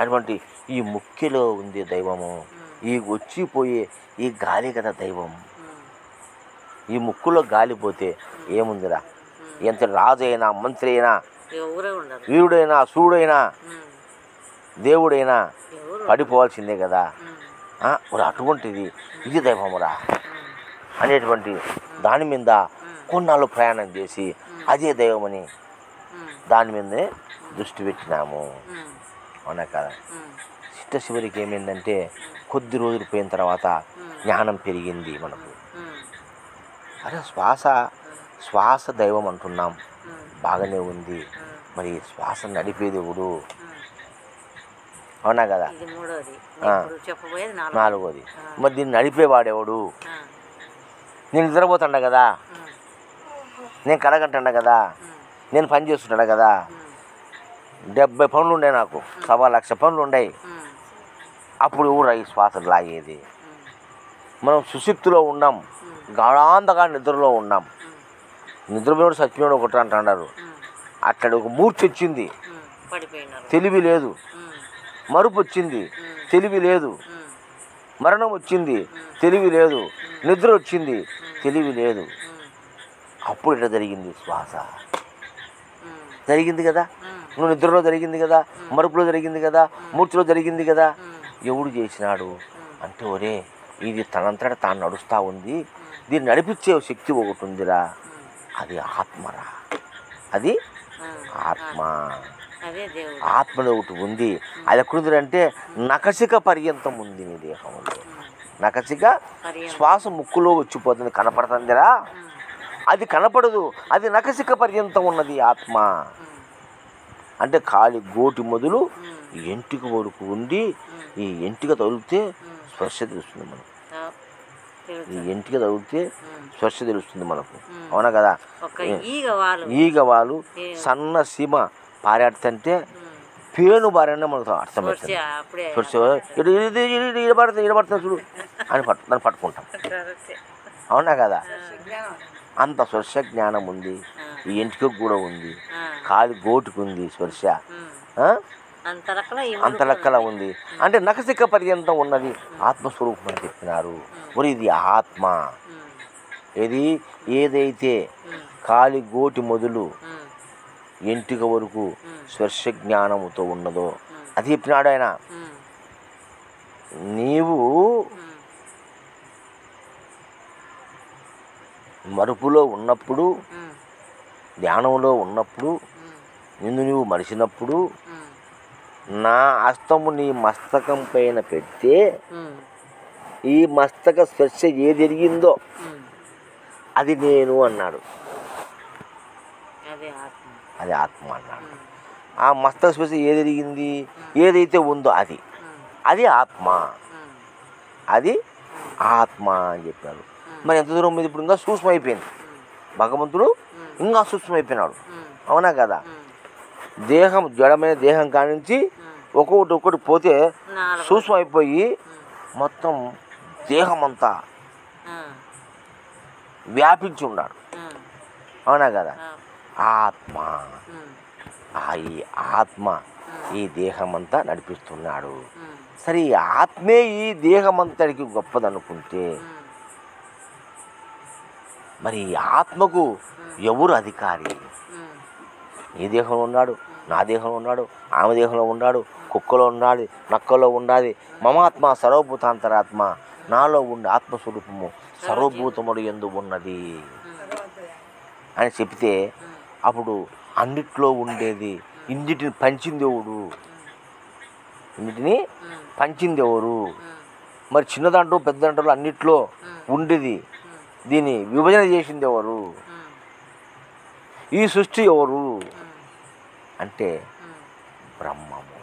అటువంటి ఈ ముక్కిలో ఉంది దైవము, ఈ వచ్చిపోయే ఈ గాలి కదా దైవం. ఈ ముక్కులో గాలిపోతే ఏముందిరా? ఎంత రాజు అయినా, మంత్రి అయినా, వీరుడైనా, సూర్యుడైనా, దేవుడైనా పడిపోవాల్సిందే కదా. అటువంటిది ఇది దైవమురా అనేటువంటి దాని మీద కొన్నాళ్ళు ప్రయాణం చేసి అదే దైవమని దాని మీదనే దృష్టి పెట్టినాము. అవునా కదా? చిట్ట చివరికి ఏమైందంటే కొద్ది రోజులు పోయిన తర్వాత జ్ఞానం పెరిగింది మనకు. అరే శ్వాస దైవం అంటున్నాం, బాగానే ఉంది, మరి శ్వాస నడిపే దేవుడు. అవునా కదా? నాలుగోది మరి దీన్ని నడిపేవాడెవడు? నేను నిద్రపోతుండ కదా, నేను కడగంటుండ కదా, నేను పని చేస్తుంటా కదా, 70 పనులు ఉండే నాకు, 1,00,000 పనులు ఉన్నాయి. అప్పుడు ఎవరు ఈ శ్వాసలు లాగేది? మనం సుశక్తిలో ఉన్నాం, గాఢాంతగా నిద్రలో ఉన్నాం. నిద్రపోయాడు సత్యమేడు ఒకటి అంటున్నారు. అక్కడ ఒక మూర్ఛ వచ్చింది, తెలివి లేదు. మరుపు వచ్చింది, తెలివి లేదు. మరణం వచ్చింది, తెలివి లేదు. నిద్ర వచ్చింది, తెలివి లేదు. అప్పుడు ఇట్లా జరిగింది. శ్వాస జరిగింది కదా, నువ్వు నిద్రలో జరిగింది కదా, మరుపులో జరిగింది కదా, మూర్ఛలో జరిగింది కదా. ఎవడు చేసినాడు అంటే, ఒరే ఇది తనంతట తాను నడుస్తూ ఉంది, దీన్ని నడిపించే శక్తి ఒకటి ఉందిరా, అది ఆత్మరా, అది ఆత్మ. ఆత్మలో ఒకటి ఉంది. అది ఎక్కడుందంటే నఖశిఖ పర్యంతం ఉంది నీ దేహంలో. నఖశిఖ శ్వాస ముక్కులో వచ్చిపోతుంది, కనపడుతుందిరా. అది కనపడదు, అది నఖశిఖ పర్యంతం ఉన్నది ఆత్మ. అంటే కాలి గోటి మొదలు ఎంటిక వరకు ఉండి, ఈ ఎంటిక తగిలితే స్పర్శ తెలుస్తుంది మనకు. ఈ ఎంటిక తగిలితే స్పర్శ తెలుస్తుంది మనకు, అవునా కదా. ఈగ వాళ్ళు సన్న సీమ పారాడుతుంటే పేను బారనే మనకు అర్థమవుతుంది. ఈడబడుతుంది చూడు అని దాన్ని పట్టుకుంటాం, అవునా కదా. అంత స్పర్శ జ్ఞానం ఉంది, ఈ ఎంటికకు కూడా ఉంది, కాలి గోటుకు ఉంది స్పర్శ, అంత లెక్కలా ఉంది. అంటే నఖశిఖ పర్యంతం ఉన్నది ఆత్మస్వరూపం అని చెప్పినారు. మరి ఇది ఆత్మ. ఇది ఏదైతే కాలి గోటి మొదలు ఎంటిక వరకు స్పర్శ జ్ఞానముతో ఉన్నదో అది చెప్పినాడు ఆయన. నీవు మరుపులో ఉన్నప్పుడు, ధ్యానంలో ఉన్నప్పుడు, నిన్ను నువ్వు మరిచినప్పుడు నా హస్తము నీ మస్తకం పైన పెడితే ఈ మస్తక స్పర్శ ఏది ఎరిగిందో అది నేను అన్నాడు. అది ఆత్మ అన్నాడు. ఆ మస్తక స్పర్శ ఏది ఎరిగింది, ఏదైతే ఉందో అది అది ఆత్మ, అది ఆత్మ అని చెప్పారు. మరి ఎంత దూరం మీద ఇప్పుడు ఇంకా సూక్ష్మం అయిపోయింది. భగవంతుడు ఇంకా సూక్ష్మం అయిపోయినాడు, అవునా కదా. దేహం జడమైన దేహం కానించి ఒక్కొక్కటి పోతే సూక్ష్మం అయిపోయి మొత్తం దేహం అంతా వ్యాపించి ఉన్నాడు, అవునా కదా. ఆత్మ, ఈ ఆత్మ ఈ దేహం అంతా నడిపిస్తున్నాడు. సరే ఈ ఆత్మే ఈ దేహం అంతటికి గొప్పదనుకుంటే మరి ఈ ఆత్మకు ఎవరు అధికారి? నీ దేహంలో ఉన్నాడు, నా దేహంలో ఉన్నాడు, ఆమె దేహంలో ఉన్నాడు, కుక్కలో ఉన్నాడు, నక్కలో ఉండాలి. మమాత్మ సర్వభూతాంతరాత్మ, నాలో ఉండే ఆత్మస్వరూపము సర్వభూతముడు ఎందు ఉన్నది అని చెప్తే అప్పుడు అన్నిట్లో ఉండేది ఇన్నిటిని పంచింది ఎవడు? ఇన్నిటిని పంచింది ఎవరు? మరి చిన్నదాంట్లో పెద్ద దాంట్లో అన్నిట్లో ఉండేది దీన్ని విభజన చేసింది ఎవరు? ఈ సృష్టి ఎవరు అంటే బ్రహ్మము.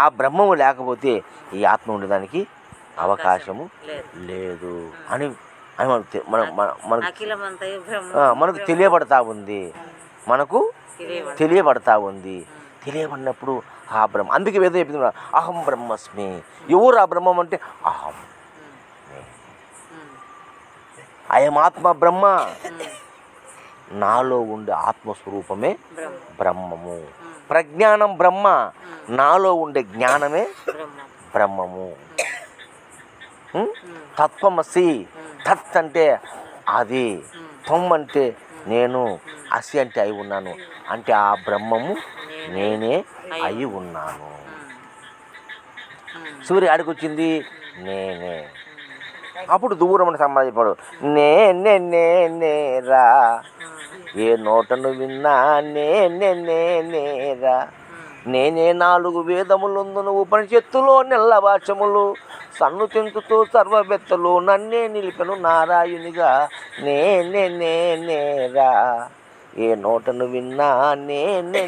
ఆ బ్రహ్మము లేకపోతే ఈ ఆత్మ ఉండడానికి అవకాశము లేదు అని మనకు తెలియబడతా ఉంది. తెలియబడినప్పుడు ఆ బ్రహ్మ, అందుకే వేదం చెప్పింది అహం బ్రహ్మస్మి. ఎవరు ఆ బ్రహ్మం అంటే అహం, అయం ఆత్మ బ్రహ్మ. నాలో ఉండే ఆత్మస్వరూపమే బ్రహ్మము. ప్రజ్ఞానం బ్రహ్మ, నాలో ఉండే జ్ఞానమే బ్రహ్మము. తత్వమసి, తత్ అంటే అది, త్వం అంటే నేను, అసి అంటే అయి ఉన్నాను. అంటే ఆ బ్రహ్మము నేనే అయి ఉన్నాను. సూర్య ఆడికొచ్చింది నేనే. అప్పుడు దూరం సంబంధం చెప్పాడు, నేరా ఏ నోటను విన్నా నేరా. నేనే 4 వేదములందును ఉపనిషత్తులో నెల్ల భాషములు సన్ను తెంచుతూ సర్వబెత్తలు నన్నే నిలిపెను నారాయునిగా. నేరా ఏ నోటను విన్నా నేనే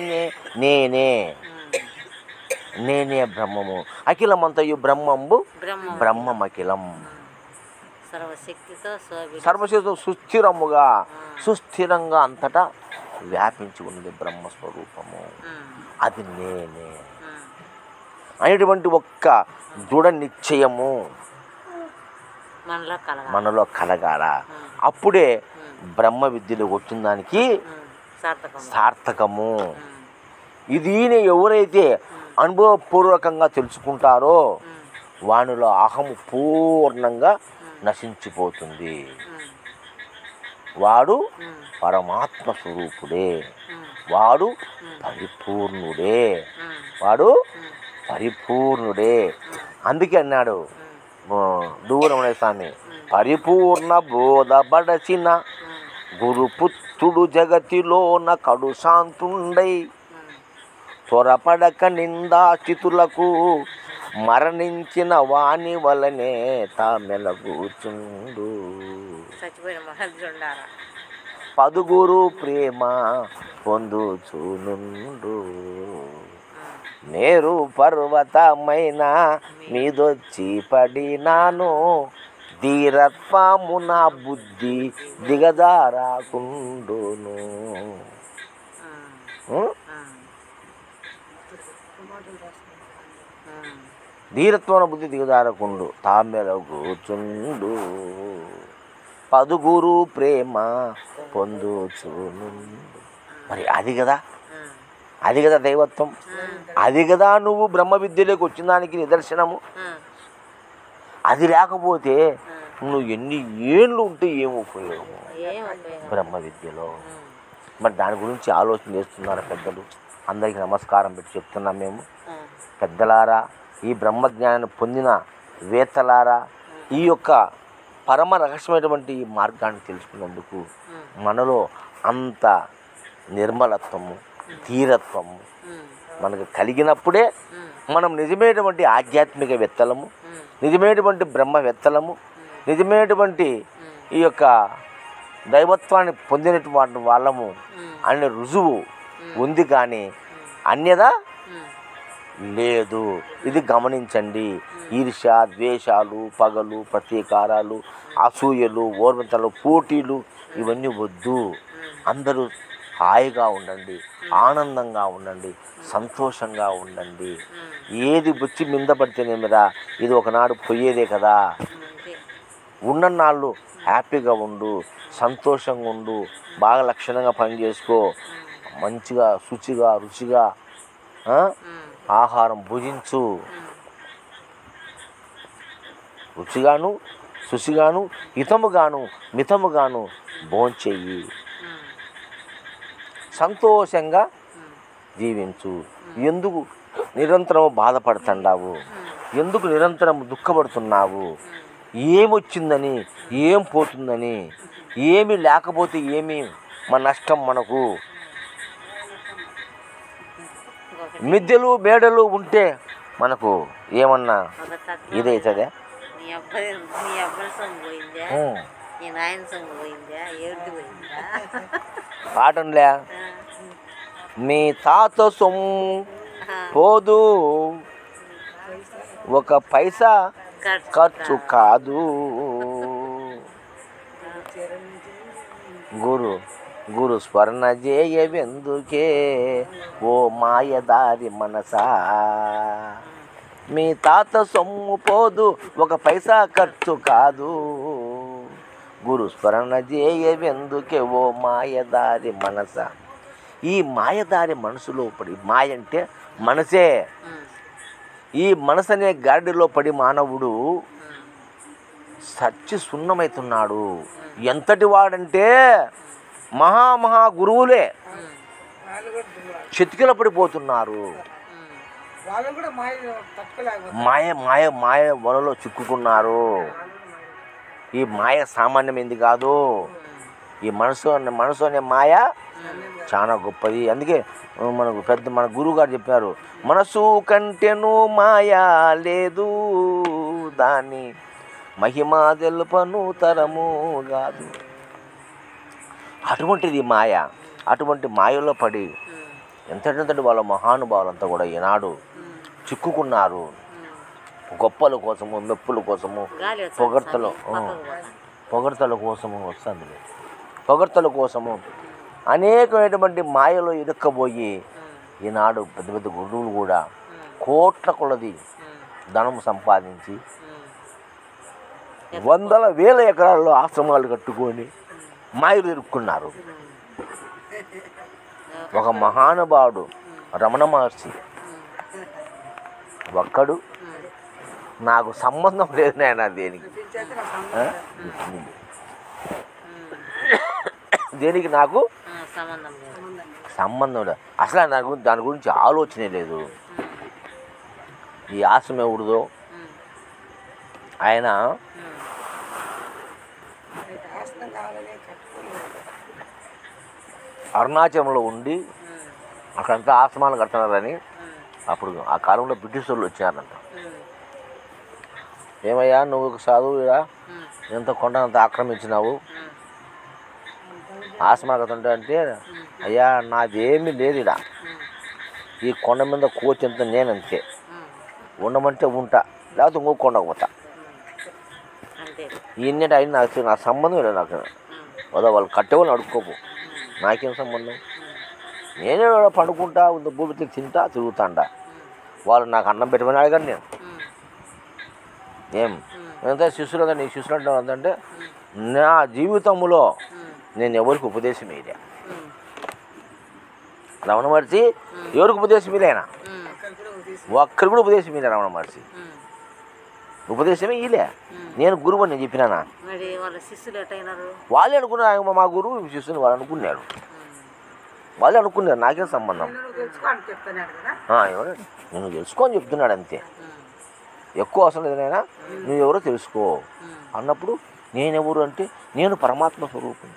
బ్రహ్మము. అఖిలమంతయు బ్రహ్మంబు బ్రహ్మమఖిలం. సర్వశక్తితో సుస్థిరముగా అంతటా వ్యాపించి ఉన్నది బ్రహ్మస్వరూపము, అది నేనే అనేటువంటి ఒక్క దృఢ నిశ్చయము మనలో కలగాల. అప్పుడే బ్రహ్మ విద్యలోకి వచ్చిన దానికి సార్థకము. ఇది ఎవరైతే అనుభవపూర్వకంగా తెలుసుకుంటారో వానిలో అహము పూర్ణంగా నశించిపోతుంది. వాడు పరమాత్మ స్వరూపుడే, వాడు పరిపూర్ణుడే, వాడు పరిపూర్ణుడే. అందుకే అన్నాడు దూరమనే స్వామి, పరిపూర్ణ బోధపడచిన గురుపుత్రుడు జగతిలోన కడు శాంతుండై త్వరపడక నిందాచితులకు మరణించిన వాణి వలనే తామెలగూచుండు. పదుగురు ప్రేమ పొందుచునుండు. మేరు పర్వతమైన మీదొచ్చి పడినాను, ధీరత్వము నా బుద్ధి దిగజారాకుండును. ధీరత్వన బుద్ధి దిగజారకుండు తామెలగూచుండు. పదుగురు ప్రేమ పొందుచునుండు. మరి అది కదా, అది కదా దైవత్వం, అది కదా నువ్వు బ్రహ్మ విద్యలోకి వచ్చిన దానికి నిదర్శనము. అది లేకపోతే నువ్వు ఎన్ని ఏళ్ళు ఉంటే ఏం ఉపయోగము బ్రహ్మ విద్యలో? మరి దాని గురించి ఆలోచన చేస్తున్నారు పెద్దలు. అందరికీ నమస్కారం పెట్టి చెప్తున్నాం మేము. పెద్దలారా, ఈ బ్రహ్మజ్ఞానాన్ని పొందిన వేత్తలారా, ఈ యొక్క పరమ రహస్యమైనటువంటి ఈ మార్గాన్ని తెలుసుకున్నందుకు మనలో అంత నిర్మలత్వము, ధీరత్వము మనకు కలిగినప్పుడే మనం నిజమైనటువంటి ఆధ్యాత్మికవేత్తలము, నిజమైనటువంటి బ్రహ్మవేత్తలము, నిజమైనటువంటి ఈ యొక్క దైవత్వాన్ని పొందినటువంటి వాళ్ళము అనే రుజువు ఉంది. కానీ అన్యదా లేదు. ఇది గమనించండి. ఈర్ష్య, ద్వేషాలు, పగలు, ప్రతీకారాలు, అసూయలు, ఓర్వతలు, పోటీలు ఇవన్నీ వద్దు. అందరూ హాయిగా ఉండండి, ఆనందంగా ఉండండి, సంతోషంగా ఉండండి. ఏది వచ్చి మింద పడితేనేమిరా, ఇది ఒకనాడు పోయేదే కదా. ఉన్ననాళ్ళు హ్యాపీగా ఉండు, సంతోషంగా ఉండు, బాగా లక్షణంగా పని చేసుకో, మంచిగా శుచిగా రుచిగా ఆహారం భుజించు, రుచిగాను శుచిగాను హితముగాను మితముగాను భోంచెయ్యి, సంతోషంగా జీవించు. ఎందుకు నిరంతరం బాధపడుతున్నావు? ఎందుకు నిరంతరం దుఃఖపడుతున్నావు? ఏమొచ్చిందని, ఏం పోతుందని, ఏమి లేకపోతే ఏమి మన నష్టం మనకు? మిద్దెలు మేడలు ఉంటే మనకు ఏమన్నా ఇదవుతుందా? పాటంలే, మీ తాత సొమ్ము పోదు, ఒక పైసా ఖర్చు కాదు. గురు స్మరణ చేయవెందుకే ఓ మాయదారి మనసా, మీ తాత సొమ్ము పోదు, ఒక పైసా ఖర్చు కాదు. గురు స్మరణ చేయవెందుకే ఓ మాయదారి మనస. ఈ మాయదారి మనసులో పడి, మాయ అంటే మనసే, ఈ మనసు అనే గాడిలో పడి మానవుడు సచ్చి సున్నమవుతున్నాడు. ఎంతటి వాడంటే మహా గురువులే చితికిల పడిపోతున్నారు. మాయ వలలో చిక్కుకున్నారు. ఈ మాయ సామాన్యమైంది కాదు. ఈ మనసు అనే మాయ చాలా గొప్పది. అందుకే మన గురువు గారు చెప్పారు, మనసు కంటేను మాయ లేదు, దాని మహిమ తెలుపను తరము కాదు. అటువంటిది మాయ. అటువంటి మాయలో పడి ఎంతటి వాళ్ళ మహానుభావులంతా కూడా ఈనాడు చిక్కుకున్నారు. గొప్పల కోసము, మెప్పుల కోసము, పొగడ్తల కోసము వస్తుంది. పొగడ్తల కోసము అనేకమైనటువంటి మాయలో ఇరుక్కబోయి ఈనాడు పెద్ద పెద్ద గురువులు కూడా కోట్ల కొలది ధనం సంపాదించి వందల వేల ఎకరాల్లో ఆశ్రమాలు కట్టుకొని మాయలు ఇరుక్కున్నారు. ఒక మహానుభావుడు రమణ మహర్షి ఒక్కడు నాకు సంబంధం లేదు నాయన దేనికి దేనికి నాకు సంబంధం లేదు. అసలు నాకు దాని గురించి ఆలోచనే లేదు. ఈ ఆశ్రమం ఎవరిదో ఆయన అరుణాచలంలో ఉండి అక్కడంతా ఆశ్రమాలు కడుతున్నారని అప్పుడు ఆ కాలంలో బ్రిటిష్ వాళ్ళు వచ్చారంట. ఏమయ్యా నువ్వు సాధువు ఇలా ఎంత కొండనంత ఆక్రమించినావు ఆశ్రమాలు కడుతుంటే అంటే, అయ్యా నాదేమీ లేదు ఇలా, ఈ కొండ మీద కోచెంత నేనంతే, ఉండమంటే ఉంటా లేకపోతే ఇంకో కొండకు పోతా, ఇన్నిటి అయిన నాకు సంబంధం లేదు. నాకు వదా వాళ్ళు కట్టేవాళ్ళు అడుక్కోకు, నాకేం సంబంధం, నేనే పండుకుంటా భూమికి తింటా తిరుగుతాండా, వాళ్ళు నాకు అన్నం పెట్టమని అడగండి. నేను ఏం ఎంత శిష్యులు నీ శిష్యులు అంటే అంటే నా జీవితంలో నేను ఎవరికి ఉపదేశం ఇదే. రమణ మహర్షి ఎవరికి ఉపదేశం ఇదేనా, ఒక్కరు కూడా ఉపదేశం ఇదే. రమణ మహర్షి ఉపదేశమే ఇలే. నేను గురువు అని నేను చెప్పినానా, వాళ్ళే అనుకున్నారు మా గురువు శిష్యుని వాళ్ళు అనుకున్నారు, వాళ్ళే అనుకున్నారు, నాకేం సంబంధం. ఎవరు నేను తెలుసుకో అని చెప్తున్నాడు అంతే, ఎక్కువ అవసరం లేదు నాయనా, నువ్వెవరో తెలుసుకో అన్నప్పుడు నేనెవరు అంటే నేను పరమాత్మ స్వరూపం.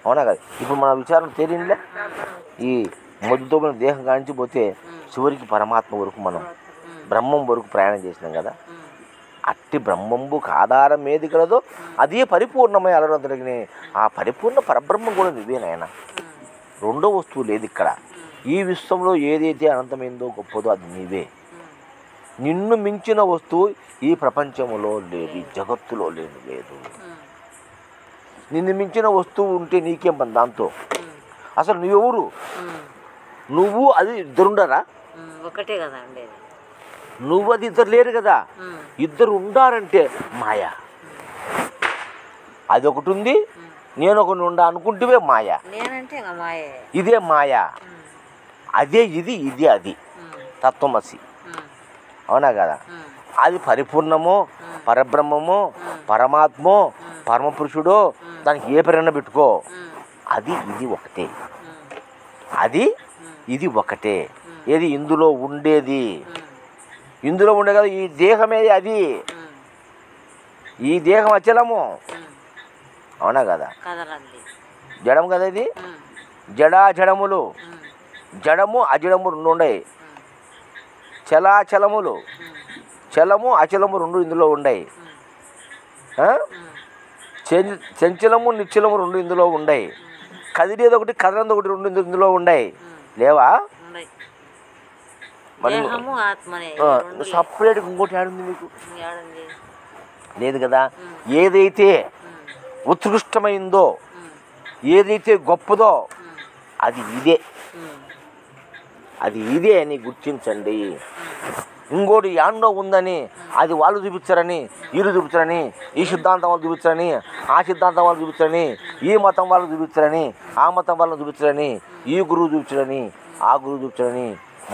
అవునా కదా. ఇప్పుడు మన విచారణ తేలిందిలే, ఈ మొద్దుతో దేహం కాంచిపోతే చివరికి పరమాత్మ వరకు మనం బ్రహ్మం వరకు ప్రయాణం చేసినాం కదా. అట్టి బ్రహ్మంబుకు ఆధారం ఏది కలదో అదే పరిపూర్ణమై అలరంతటికి ఆ పరిపూర్ణ పరబ్రహ్మం కూడా నువ్వే నాయన, రెండో వస్తువు లేదు ఇక్కడ. ఈ విశ్వంలో ఏదైతే అనంతమైందో గొప్పదో అది నీవే. నిన్ను మించిన వస్తువు ఈ ప్రపంచంలో లేదు, ఈ జగత్తులో లేదు. నిన్ను మించిన వస్తువు ఉంటే నీకేం పని దాంతో, అసలు నువ్వెవరు, నువ్వు అది ఇద్దరుండరా, ఒకటే కదా అండి, నువ్వు అది ఇద్దరు లేరు కదా, ఇద్దరు ఉండారంటే మాయ. అది ఒకటి ఉంది, నేను ఒకటి ఉండా అనుకుంటే మాయ, ఇదే మాయ, అదే ఇది, ఇది అది తత్వమసి. అవునా కదా. అది పరిపూర్ణమో పరబ్రహ్మమో పరమాత్మో పరమపురుషుడో దానికి ఏ పేరైనా పెట్టుకో, అది ఇది ఒకటే, అది ఇది ఒకటే. ఏది ఇందులో ఉండేది, ఇందులో ఉండే కదా ఈ దేహమే, అది ఈ దేహం అచలము. అవునా కదా, జడం కదా ఇది, జడాజడములు, జడము అజడము రెండు ఉన్నాయి, చలాచలములు, చలము అచలము రెండు ఇందులో ఉన్నాయి, చంచలము నిశ్చలము రెండు ఇందులో ఉన్నాయి, కదిలేది ఒకటి కదలంది ఒకటి రెండు ఇందులో ఉన్నాయి లేవా. సపరేట్గా ఇంకోటి ఆడుంది మీకు లేదు కదా. ఏదైతే ఉత్కృష్టమైందో ఏదైతే గొప్పదో అది ఇదే, అది ఇదే అని గుర్తించండి. ఇంకోటి యాండో ఉందని అది వాళ్ళు చూపించారని వీళ్ళు చూపించారని, ఈ సిద్ధాంతం వాళ్ళు చూపించారని ఆ సిద్ధాంతం వాళ్ళు చూపించారని, ఈ మతం వాళ్ళు చూపించారని ఆ మతం వాళ్ళని చూపించారని, ఈ గురువు చూపించారని ఆ గురువు చూపించారని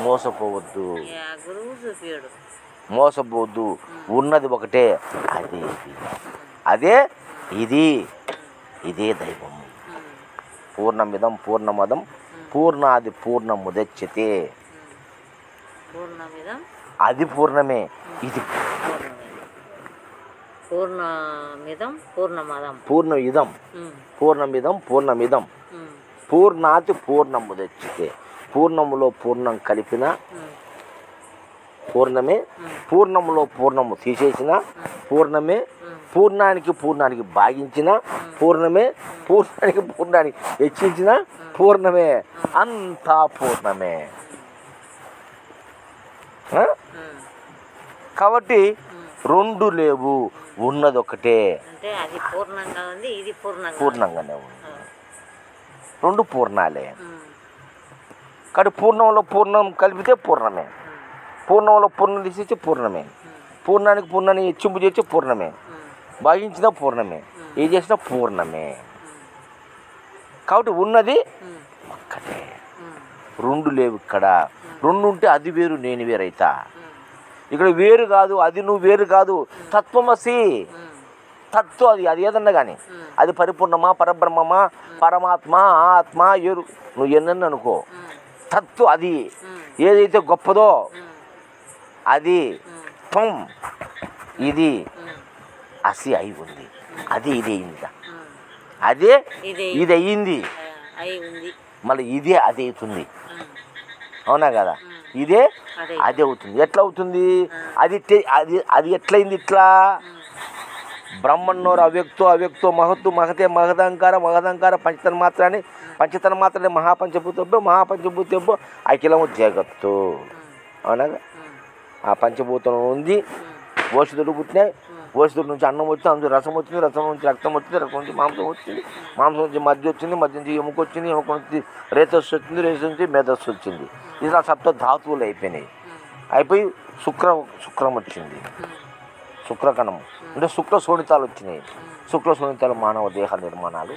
మోసపోవద్దు, మోసపోవద్దు. ఉన్నది ఒకటే, అదే అదే ఇది, ఇదే దైవం. పూర్ణమిదం పూర్ణమదం పూర్ణాది పూర్ణముదచ్యతే. అది పూర్ణమే, ఇది పూర్ణమిదం పూర్ణమదం పూర్ణమిదం పూర్ణమిదం పూర్ణమిదం పూర్ణాతి పూర్ణముదచ్యతే. పూర్ణములో పూర్ణం కలిపిన పూర్ణమే, పూర్ణములో పూర్ణము తీసేసిన పూర్ణమే, పూర్ణానికి పూర్ణానికి భాగించిన పూర్ణమే, పూర్ణానికి పూర్ణానికి హెచ్చించిన పూర్ణమే, అంతా పూర్ణమే. కాబట్టి రెండు లేవు, ఉన్నది ఒకటే, పూర్ణంగానే ఉంది. రెండు పూర్ణాలే. కాబట్టి పూర్ణంలో పూర్ణం కలిపితే పూర్ణమే, పూర్ణంలో పూర్ణం తీసేసి పూర్ణమే, పూర్ణానికి పూర్ణాన్ని హెచ్చింపు చేస్తే పూర్ణమే, భాగించినా పూర్ణమే, ఏం చేసినా పూర్ణమే. కాబట్టి ఉన్నది ఒక్కటే, రెండు లేవు. ఇక్కడ రెండు ఉంటే అది వేరు నేను వేరైతా. ఇక్కడ వేరు కాదు, అది నువ్వు వేరు కాదు, తత్వమసి తత్వం. అది ఏదన్నా కానీ అది పరిపూర్ణమా, పరబ్రహ్మమా, పరమాత్మ, ఆత్మ, ఏరు నువ్వు ఎన్నని అనుకో, తత్వం అది ఏదైతే గొప్పదో అది త్వం, ఇది అసి అయి ఉంది. అది ఇది అయింది, అదే ఇది అయ్యింది, మళ్ళీ ఇదే అది అవుతుంది. అవునా కదా? ఇదే అది అవుతుంది. ఎట్లా అవుతుంది? అది అది అది ఎట్లయింది? ఇట్లా బ్రహ్మన్నోరు అవ్యక్తో అవ్యక్తో మహత్తు మహతే మహదంకార మహదంకార పంచతన్ మాత్రమే మహాపంచభూతభ్యో మహాపంచభూతభ్యో అఖిలము జగత్తు. అవునాగా? ఆ పంచభూతం ఉంది, ఓషధుడు పుట్టినాయి, ఓషధుడి నుంచి అన్నం వచ్చింది, అందులో రసం వచ్చింది, రసం నుంచి రక్తం వచ్చింది, రక్తం నుంచి మాంసం వచ్చింది, మాంసం నుంచి మధ్య వచ్చింది, మధ్య నుంచి ఎముక వచ్చింది, ఎముక నుంచి రేతస్సు వచ్చింది, రేతస్సు నుంచి మేధస్సు వచ్చింది. ఇలా సప్త ధాతువులు అయిపోయినాయి. అయిపోయి శుక్రం వచ్చింది, శుక్రకణం అంటే శుక్ర శోణితాలు వచ్చినాయి. శుక్ర శోణితాలు మానవ దేహ నిర్మాణాలు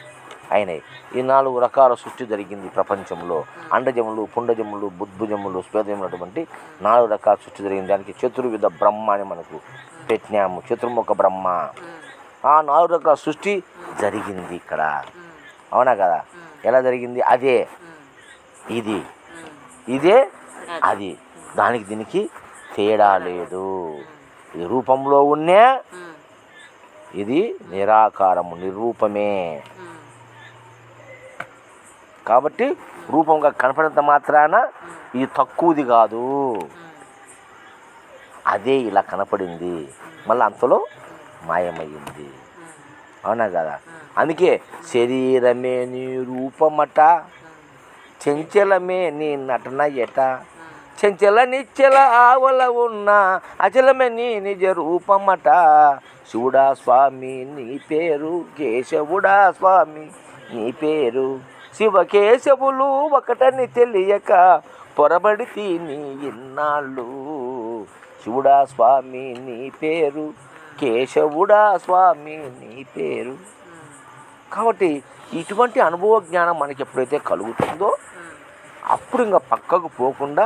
అయినాయి. ఈ 4 రకాల సృష్టి జరిగింది ప్రపంచంలో. అండజములు, పుండజములు, బుద్భుజములు, స్వేదములు అటువంటి 4 రకాల సృష్టి జరిగింది. దానికి చతుర్విధ బ్రహ్మ అని మనకు పెట్టినాము, చతుర్ముఖ బ్రహ్మ. ఆ 4 రకాల సృష్టి జరిగింది ఇక్కడ. అవునా కదా? ఎలా జరిగింది? అదే ఇది, ఇదే అది, దానికి దీనికి తేడా లేదు. ఇది రూపంలో ఉన్నా ఇది నిరాకారము, నిరూపమే. కాబట్టి రూపంగా కనపడినంత మాత్రాన ఇది తక్కువది కాదు, అదే ఇలా కనపడింది, మళ్ళీ అంతలో మాయమయ్యింది. అవునా కదా? అందుకే శరీరమే నీ రూపమట, చెంచలమే నీ నటన ఎట, చెంచల నిచ్చల ఆవల ఉన్న అచలమే నీ నిజ రూపమట. శివుడా స్వామి నీ పేరు, కేశవుడా స్వామి నీ పేరు, శివకేశవులు ఒకటని తెలియక పొరబడితి నీ ఇన్నాళ్ళు. శివుడా స్వామి నీ పేరు, కేశవుడా స్వామి నీ పేరు. కాబట్టి ఇటువంటి అనుభవ జ్ఞానం మనకి ఎప్పుడైతే కలుగుతుందో అప్పుడు ఇంకా పక్కకు పోకుండా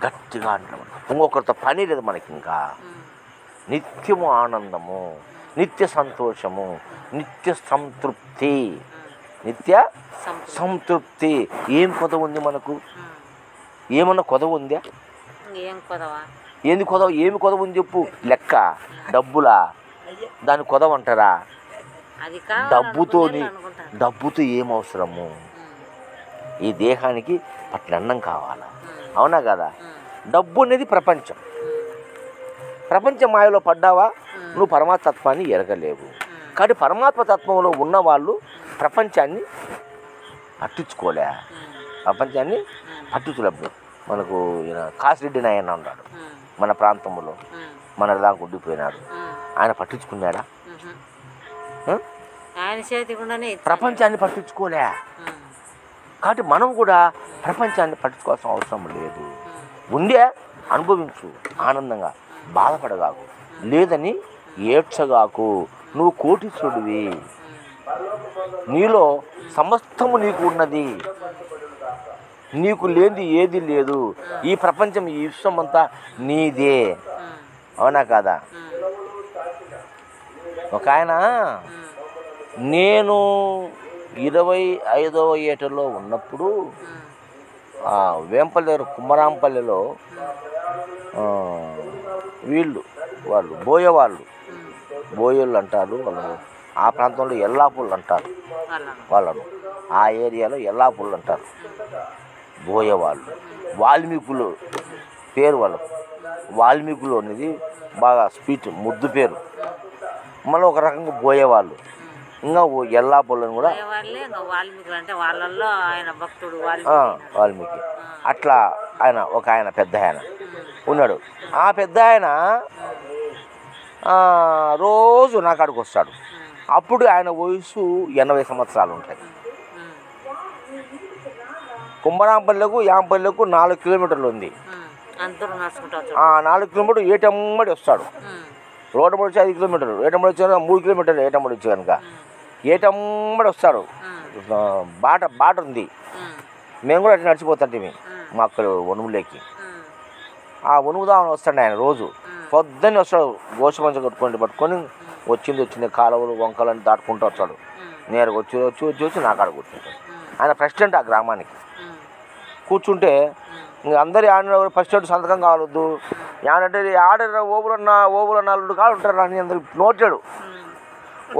గట్టిగా అంటాం. ఇంకొకరితో పని లేదు మనకి. ఇంకా నిత్యము ఆనందము, నిత్య సంతోషము, నిత్య సంతృప్తి, నిత్య సంతృప్తి. ఏం కొదవ ఉంది మనకు? ఏమన్నా కొదవ ఉందా? ఏంది కొదవ? ఏమి కొదవ ఉంది చెప్పు? లెక్క డబ్బులా? దాని కొదవ అంటారా? డబ్బుతో ఏం అవసరము? ఈ దేహానికి పట్లన్నం కావాలా? అవునా కదా? డబ్బు అనేది ప్రపంచం. ప్రపంచ మాయలో పడ్డావా నువ్వు పరమాత్మత్వాన్ని ఎరగలేవు. కాబట్టి పరమాత్మ తత్వంలో ఉన్నవాళ్ళు ప్రపంచాన్ని పట్టించుకోలే, ప్రపంచాన్ని పట్టించుకోలేదు. మనకు కాసిరెడ్డి నాయన ఉన్నాడు మన ప్రాంతంలో, మన దాకా ఉండిపోయినాడు. ఆయన పట్టించుకున్నాడా? ప్రపంచాన్ని పట్టించుకోలే. కాబట్టి మనం కూడా ప్రపంచాన్ని పట్టించుకోవాల్సిన అవసరం లేదు. ఉండే అనుభవించు ఆనందంగా, బాధపడగాకు, లేదని ఏడ్చగాకు. నువ్వు కోటీశ్వరుడివి, నీలో సమస్తము నీకు ఉన్నది, నీకు లేనిది ఏది లేదు. ఈ ప్రపంచం, ఈ విశ్వం అంతా నీదే. అవునా కాదా? ఒక ఆయన, నేను 25వ ఏటలో ఉన్నప్పుడు వేంపల్లి దగ్గర కుమ్మరాంపల్లిలో వాళ్ళు బోయోళ్ళు అంటారు వాళ్ళు. ఆ ప్రాంతంలో ఎల్లాపుళ్ళు అంటారు వాళ్ళను. ఆ ఏరియాలో ఎల్లాపుళ్ళు అంటారు బోయవాళ్ళు. వాల్మీకులు పేరు వాళ్ళకు. వాల్మీకులు అనేది బాగా స్వీట్ ముద్దు పేరు. మళ్ళీ ఒక రకంగా బోయేవాళ్ళు, ఇంకా ఎల్లాపుల్లని కూడా వాల్మీకి. అట్లా ఆయన ఒక ఆయన పెద్ద ఆయన ఉన్నాడు. ఆ పెద్ద ఆయన రోజు నా కాడికి వస్తాడు. అప్పుడు ఆయన వయసు 80 సంవత్సరాలు ఉంటాయి. కుమ్మరాంపల్లెకు యాంపల్లెకు 4 కిలోమీటర్లు ఉంది. అందరూ నడుచుకుంటారు. 4 కిలోమీటర్లు ఏటమ్మడి వస్తాడు. రోడ్డు వచ్చి 5 కిలోమీటర్లు, ఏటమ్మడి వచ్చి 3 కిలోమీటర్లు, ఏటమ్మడి వచ్చి కనుక ఏటమ్మడి వస్తాడు. బాట ఉంది. మేము కూడా అట్లా నడిచిపోతుంటే మా అక్కడ వణువులేకి ఆ వణువుదామని వస్తాడు ఆయన. రోజు పొద్దున్నే వస్తాడు, గోష మంచి పట్టుకొని వచ్చింది కాలువలు వంకలని దాటుకుంటూ వచ్చాడు. నేరుగా వచ్చి నా కాడ కూర్చుంటాడు. ఆయన ప్రెసిడెంట్ ఆ గ్రామానికి. కూర్చుంటే ఇంక అందరు ఆడ ప్రెసిడెంట్ సంతకం కావద్దు ఏమంటే ఆడ ఓబులన్న అల్లుడు కాదు ఉంటారు అని అందరికి నోటాడు.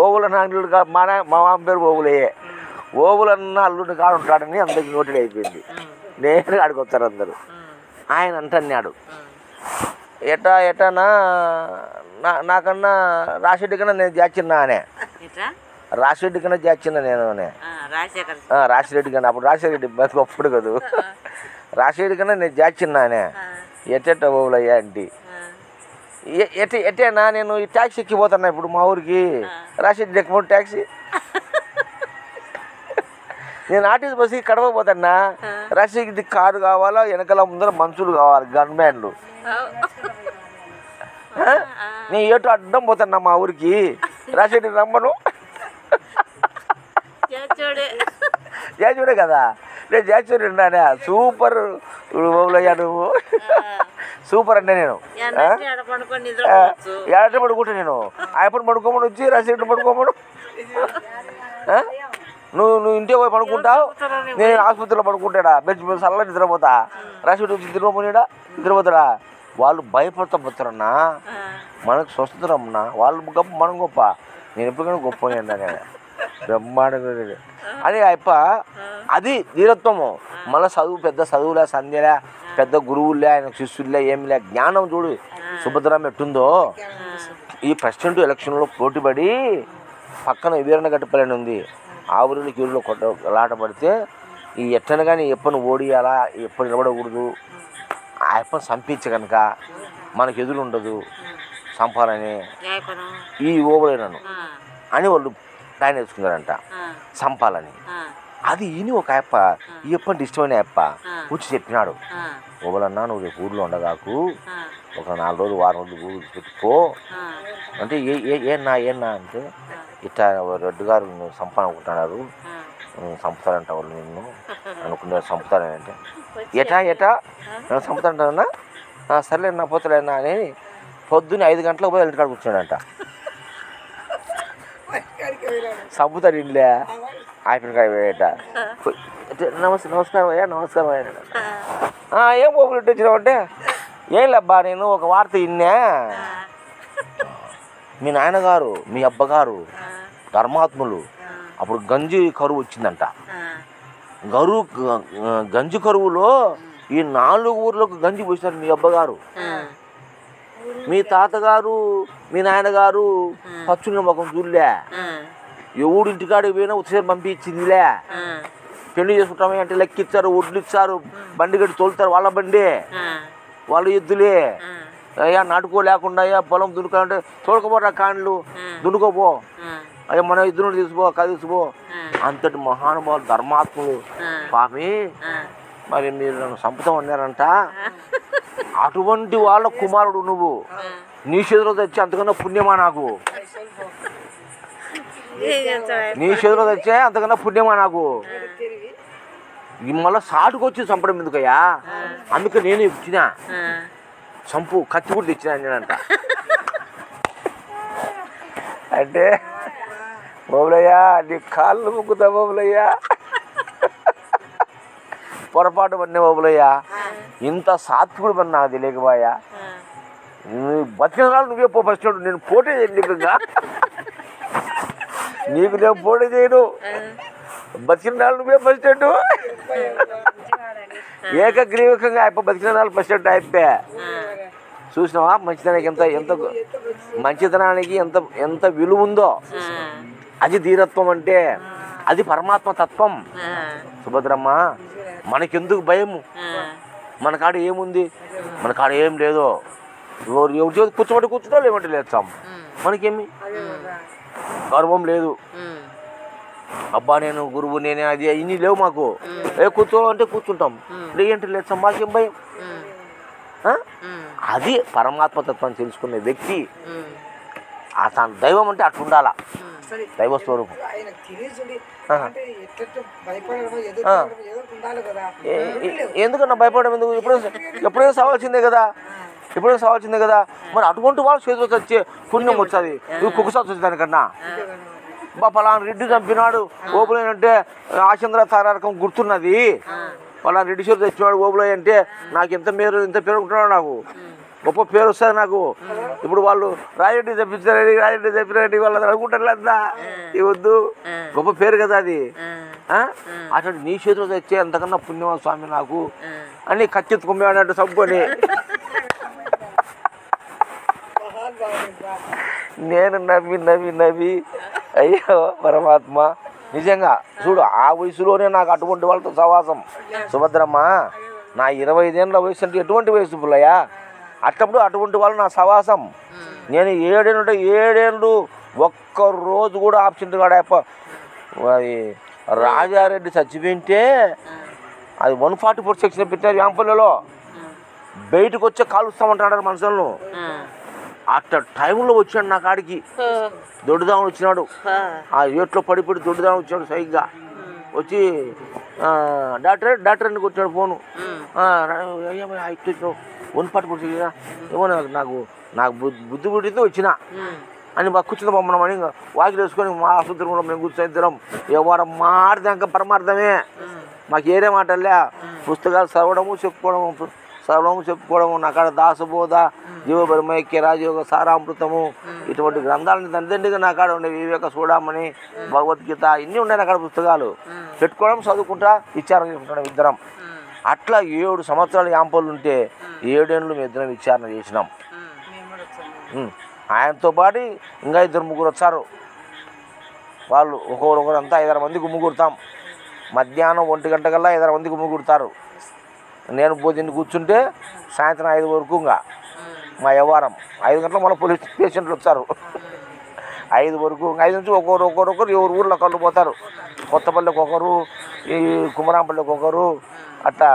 ఓబులన్న అల్లుడు కాదు, మా మామ పేరు ఓబులయ్యే, ఓబులన్న అల్లుడు కాడు ఉంటాడని అందరికి నోటెడ్ అయిపోయింది. నేరుగా అడుగుతారు అందరూ. ఆయన అంటున్నాడు, ఎటానా నాకన్నా రాసిరెడ్డి కన్నా నేను చేర్చిన్నా అనే. రాసిరెడ్డి కన్నా చేర్చిన్నా నేను రాసిరెడ్డి కన్నా. అప్పుడు రాసిరెడ్డి గొప్పడు కదా. రాసిరెడ్డి కన్నా నేను చేర్చిన్నా అనే. ఎట్ట ఓబులయ్యా అంటే ఎట్టేనా నేను ఈ ట్యాక్సీ ఎక్కిపోతున్నా ఇప్పుడు మా ఊరికి. రాసిరెడ్డి ఎక్కిపోతే ట్యాక్సీ నేను ఆర్టీసీ బస్సుకి కడప పోతున్నా. రాసిరెడ్డి కారు కావాలా, వెనకాల ముందర మనుషులు కావాలి, గన్మ్యాన్లు. నేను ఏటో అడ్డం పోతున్నా మా ఊరికి, రాసిరెడ్డి రమ్మను. జాచూడే కదా, నేను జాచూడి ఉన్నానే. సూపర్ ఓబులయ్యా నువ్వు, సూపర్ అంటే నేను ఎక్కడ పడుకుంటా. నేను ఆయన పడుకోమని వచ్చి రాసిరెడ్డి పడుకోమను. నువ్వు ఇంటికి పోయి పడుకుంటావు, నేను ఆసుపత్రిలో పడుకుంటాడా, బెంచ్ మీద చల్ల నిద్రపోతా. రాసిరెడ్డి వచ్చి నిద్రపోతాడా. వాళ్ళు భయపడతారన్నా, మనకు స్వస్థతరమ్మన్నా. వాళ్ళు గొప్ప, మనం గొప్ప. నేను ఎప్పటికైనా గొప్పని అన్నా నేను బ్రహ్మాండంగా అని అప్ప. అది ధీరత్వము. మళ్ళీ పెద్ద చదువులే, సంధ్యలే, పెద్ద గురువులే, ఆయన శిష్యులే, ఏమిలే. జ్ఞానం చూడు సుభద్రం ఎట్టుందో. ఈ ప్రెసిడెంట్ ఎలక్షన్లో పోటీపడి పక్కన వీరన్న గట్టపల్లి ఉంది. ఆ ఊరిలో ఊరిలో లాట పడితే ఈ ఎట్టను కానీ ఎప్పని ఓడియాలా, ఎప్పుడు నిలబడకూడదు. ఆ ఎప్పని చంపించ కనుక మనకు ఎదురు ఉండదు చంపాలని ఈ ఓబులైనను అని వాళ్ళు ప్లాన్ వేసుకున్నారంట చంపాలని. అది ఈయన ఒక అప్ప, ఈ అప్పని ఇష్టమైన అప్ప వచ్చి చెప్పినాడు, ఓబులన్నా నువ్వు రేపు ఊర్లో ఉండగాకు, ఒక 4 రోజులు వారం రోజులు ఊరు పెట్టుకో అంటే. ఏనా అంటే ఇట్లా రెడ్డి గారు నువ్వు చంపాలనుకుంటున్నారు, చంపుతారంట వాళ్ళు నిన్ను అనుకున్నారు, చంపుతారని అంటే ఎటా నన్ను చంపుతారంటా. సర్లే నా పోతలేనా అని పొద్దున్న 5 గంటలకు పోయి ఇంటికాడ కూర్చున్నాడంట. చంపుతాడు ఇంట్లో ఆపినకాయ పోయేట. నమస్కారం అయ్యా, నమస్కారం అయ్యా. ఏం పోగులు వచ్చినావంటే, ఏం లేబ్బా నేను ఒక వార్త విన్నా, మీ నాయనగారు మీ అబ్బగారు ధర్మాత్ములు అప్పుడు గంజి కరువు వచ్చిందంట. గంజి కరువులో ఈ 4 ఊర్లకు గంజి పోసినారు మీ అబ్బగారు. మీ తాతగారు మీ నాయనగారు పచ్చున్న ముఖం చూడలే, ఎవడు ఇంటికాడికి పోయినా ఉత్సేరం పంపించిందిలే. పెళ్లి చేసుకుంటామే అంటే లెక్కిచ్చారు, ఒడ్లు ఇచ్చారు, బండి కట్టి తోలుతారు, వాళ్ళ బండి వాళ్ళ ఎద్దులే. అయ్యా నాటుకో లేకుండా అయ్యా పొలం దున్నుకోవాలంటే తోడుకోపోరా, కాండ్లు దున్నుకోపో, అయ్యా మన ఇద్దరు తీసుకో తీసుకుపో. అంతటి మహానుభావులు ధర్మాత్ములు పాపి. మరి మీరు నన్ను చంపుతాం అన్నారంట. అటువంటి వాళ్ళ కుమారుడు నువ్వు, నీ చేతిలో తెచ్చి అంతకన్నా పుణ్యమా నాకు, నీ చేతిలో తెచ్చే అంతకన్నా పుణ్యమా నాకు. మళ్ళీ సాటుకొచ్చి చంపడం ఎందుకయ్యా, అందుకే నేను ఇచ్చిన చంపు, కత్తి కూడా తెచ్చిన నేనంట. అంటే ఓబులయ్యా నీ కాళ్ళు ముక్కుతా ఓబులయ్యా, పొరపాటు పడిన ఓబులయ్యా, ఇంత సాత్వికుడు పని నాకు తెలియకబాయా. నువ్వు బతికిన వాళ్ళు నువ్వే ఫస్ట్, నేను పోటీ చేయను, నీకు నేను పోటీ చేయను. బతికిన వాళ్ళు నువ్వే ఫస్ట్, ఏకగ్రీవకంగా అయిపో బతికిన వాళ్ళు ఫస్ట్ అయిపోయా. చూసినావా మంచితనానికి ఎంత మంచితనానికి ఎంత విలువ ఉందో. అది ధీరత్వం అంటే, అది పరమాత్మ తత్వం. సుభద్రమ్మ మనకెందుకు భయము, మన కాడ ఏముంది, మన కాడ ఏం లేదో. ఎవరి కూర్చోబట్టి లేచాం, మనకేమి గర్వం లేదు. అబ్బా నేను గురువు నేనే అది ఇన్ని లేవు మాకు. కూర్చో అంటే కూర్చుంటాం, లేదంటే లేదు. మాకేం భయం? అది పరమాత్మతత్వాన్ని తెలుసుకునే వ్యక్తి. తన దైవం అంటే అట్లా ఉండాలా, దైవ స్వరూపం. ఎందుకన్నా భయపడడం ఎందుకు? ఎప్పుడైనా సావాల్సిందే కదా, ఎప్పుడైనా సావాల్సిందే కదా. మరి అటువంటి వాళ్ళు చేతిలో వచ్చే పుణ్యం వచ్చేది, నువ్వు కుక్కసాల్సి వచ్చే దానికన్నా. పలానా రెడ్డి చంపినాడు ఓపులయ్య అంటే ఆచంద్ర తారకం గుర్తున్నది. పలానా రెడ్డి చేతి తెచ్చినాడు ఓపులయ్య అంటే నాకు ఇంత పేరు ఉంటున్నాడు, నాకు గొప్ప పేరు వస్తుంది నాకు. ఇప్పుడు వాళ్ళు రాజరెడ్డి తప్పించారెడ్డి వాళ్ళు అనుకుంటారు లేదా, ఇవద్దు, గొప్ప పేరు కదా అది. అటువంటి నీ చేతిలో తెచ్చే అంతకన్నా పుణ్యమా స్వామి నాకు అని కచ్చెత్తుకున్నాడు సబ్బుని. నేను నవ్వి అయ్యో పరమాత్మ, నిజంగా చూడు ఆ వయసులోనే నాకు అటువంటి వాళ్ళతో సవాసం. సుభద్రమ్మ, నా 25 ఏళ్ళ వయసు అంటే ఎటువంటి వయసు పుల్లయ్య? అట్టప్పుడు అటువంటి వాళ్ళు నా సవాసం. నేను 7 ఏళ్ళు ఒక్కరోజు కూడా ఆబ్సెంట్ కాడప్ప. అది రాజారెడ్డి చచ్చిపోయింటే అది 144 సెక్షన్ పెట్టారు యాంపల్లిలో, బయటకు వచ్చే కాలుస్తామంటాడు మనుషులను. అట్ట టైంలో వచ్చాడు నా కాడికి, దొడ్డుదామని వచ్చినాడు. ఆ ఏట్లో పడిపడి దొడ్డుదామని వచ్చాడు సైగ్గా వచ్చి, డాక్టర్ అని కొట్టాడు ఫోను. ఇట్లా వన్పాటు కొట్టినా ఏమో నాకు బుద్ధి పుట్టితే వచ్చిన అని మాకు కూర్చుంది బొమ్మనమని వాకిలు వేసుకొని మా ఆసుపత్రి కూడా మేము కూర్చొని ఇద్దరం ఎవరు మాడిదాక పరమార్థమే. మాకు ఏరే మాటలే, పుస్తకాలు చదవడము చెప్పుకోవడము నా కాడ దాసబోధ, జీవబ్రహ్మైక్య, రాజయోగ సారామృతము ఇటువంటి గ్రంథాలని తండ్రిగా నా కాడ ఉండే, వివేక చూడమని, భగవద్గీత ఇన్ని ఉన్నాయి నా కాడ పుస్తకాలు. పెట్టుకోవడం చదువుకుంటా విచారణ చేసుకుంటాం ఇద్దరం. అట్లా 7 సంవత్సరాలు యాంపళ్ళు ఉంటే 7 ఏళ్ళు మేము ఇద్దరం విచారణ చేసినాం. ఆయనతో పాటు ఇంకా 2-3 వచ్చారు. వాళ్ళు ఒకరు అంతా 5-6 మంది గుమ్ముకూడతాం. మధ్యాహ్నం 1 గంట కల్లా 5-6 మంది గుమ్ముకూడతారు. నేను పోతే కూర్చుంటే సాయంత్రం 5 వరకు ఇంకా మా వ్యవహారం. 5 గంటలకు మన పోలీస్ పేషెంట్లు వచ్చారు. 5 వరకు, 5 నుంచి ఒకరు ఎవరు ఊర్లో కళ్ళు పోతారు. కొత్తపల్లికి ఒకరు, ఈ కుమరాంపల్లికి ఒకరు, అట్లా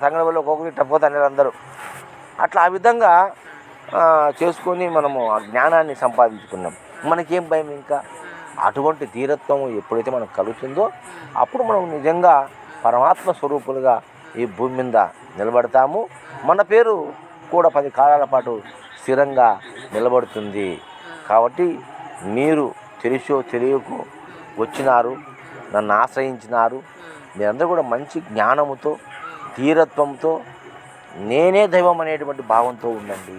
సంగడపల్లికి ఒకరు, ఇట్లా పోతారు అందరూ. అట్లా ఆ విధంగా చేసుకొని మనము ఆ జ్ఞానాన్ని సంపాదించుకున్నాం. మనకేం భయం? ఇంకా అటువంటి ధీరత్వం ఎప్పుడైతే మనకు కలుగుతుందో అప్పుడు మనం నిజంగా పరమాత్మ స్వరూపులుగా ఈ భూమి మీద నిలబడతాము. మన పేరు కూడా 10 కాలాల పాటు స్థిరంగా నిలబడుతుంది. కాబట్టి మీరు తెలిసో తెలియకో వచ్చినారు, నన్ను ఆశ్రయించినారు. మీరందరూ కూడా మంచి జ్ఞానముతో, ధీరత్వంతో, నేనే దైవం అనేటువంటి భావంతో ఉండండి.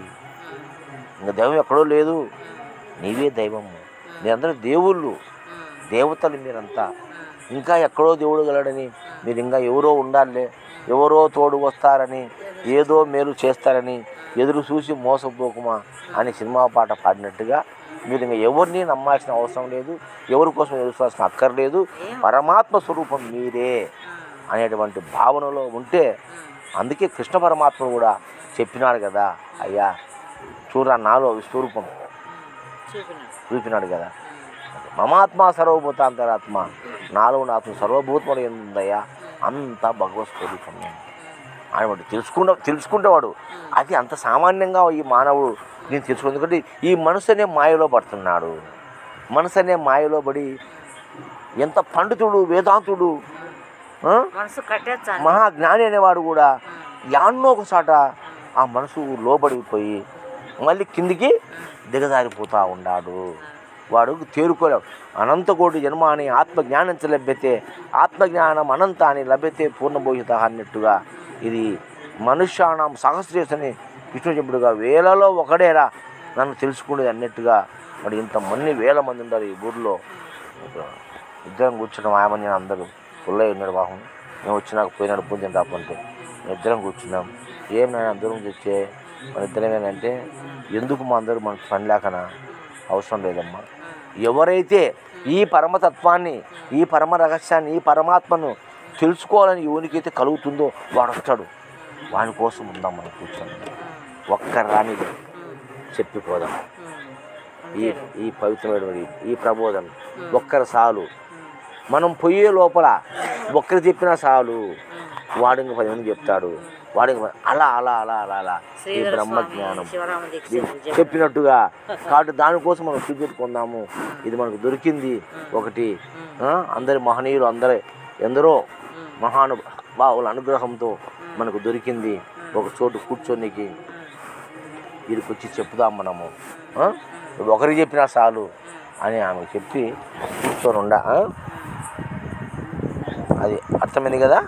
ఇంకా దైవం ఎక్కడో లేదు, నీవే దైవము. మీరందరూ దేవుళ్ళు, దేవతలు మీరంతా. ఇంకా ఎక్కడో దేవుడు గలడని, మీరు ఇంకా ఎవరో ఉండాలే, ఎవరో తోడు వస్తారని, ఏదో మేలు చేస్తారని ఎదురు చూసి మోసపోకుమా అని సినిమా పాట పాడినట్టుగా మీరు ఇంకా ఎవరిని నమ్మాల్సిన అవసరం లేదు, ఎవరి కోసం ఎదుర్కోవాల్సిన అక్కర్లేదు. పరమాత్మ స్వరూపం మీరే అనేటువంటి భావనలో ఉంటే, అందుకే కృష్ణ పరమాత్మ కూడా చెప్పినాడు కదా, అయ్యా చూడరా నాలో విశ్వరూపం చూపినాడు కదా, మమాత్మ సర్వభూతాంతరాత్మ, నాలో ఆత్మ సర్వభూతములు ఏందయ్యా, అంతా భగవత్ స్వరూపం అని తెలుసుకుంటేవాడు. అది అంత సామాన్యంగా ఈ మానవుడు నేను తెలుసుకుని, ఎందుకంటే ఈ మనసు అనే మాయలో పడుతున్నాడు. మనసు అనే మాయలో పడి ఎంత పండితుడు, వేదాంతుడు, మహాజ్ఞాని అనేవాడు కూడా యాన్నో ఒకసాట ఆ మనసు లోబడిపోయి మళ్ళీ కిందికి దిగజారిపోతూ ఉన్నాడు. వాడు తేరుకోలేవు. అనంతకోటి జన్మాని ఆత్మజ్ఞానం లభ్యతే, ఆత్మజ్ఞానం అనంతాన్ని లభ్యతే పూర్ణభోగిత అన్నట్టుగా ఇది మనుష్యానం సహస్రేసని విష్ణు చెప్పుడుగా వేలలో ఒకడేరా నన్ను తెలుసుకునేది అన్నట్టుగా. మరి ఇంతమంది 1000 మంది ఉన్నారు ఈ ఊరిలో. ఇద్దరం కూర్చున్నాం, ఆయమని అందరూ పుల్లయ్య ఉన్నాడు వాహనం, మేము వచ్చినాక పోయినాడు పూజ రాకుంటే ఇద్దరం కూర్చున్నాం. ఏమైనా దూరం తెచ్చే మన ఇద్దరమేనంటే, ఎందుకు మా అందరూ మనకు పని లేకనా? అవసరం లేదమ్మా. ఎవరైతే ఈ పరమతత్వాన్ని, ఈ పరమ రహస్యాన్ని, ఈ పరమాత్మను తెలుసుకోవాలని ఎవరికైతే కలుగుతుందో వాడు వస్తాడు. వాని కోసం ఉందాం మనం కూర్చొని, ఒక్కరు రాని చెప్పిపోదాం. ఈ పవిత్రమైన ఈ ప్రబోధన ఒక్కరు చాలు. మనం పోయే లోపల ఒక్కరు చెప్పినా చాలు, వాడు ఇంక 10 మందికి చెప్తాడు, వాడు ఇంక అలా అలా అలా అలా అలా ఈ బ్రహ్మజ్ఞానం చెప్పినట్టుగా. కాబట్టి దానికోసం మనం చూపెట్టుకుందాము. ఇది మనకు దొరికింది ఒకటి. అందరి మహనీయులు ఎందరో మహానుభావుల అనుగ్రహంతో మనకు దొరికింది ఒక చోటు కూర్చొనికి. వీడికి వచ్చి చెప్పుదాం మనము, ఒకరికి చెప్పినా చాలు అని ఆమె చెప్పి కూర్చొని అది అర్థమైంది కదా.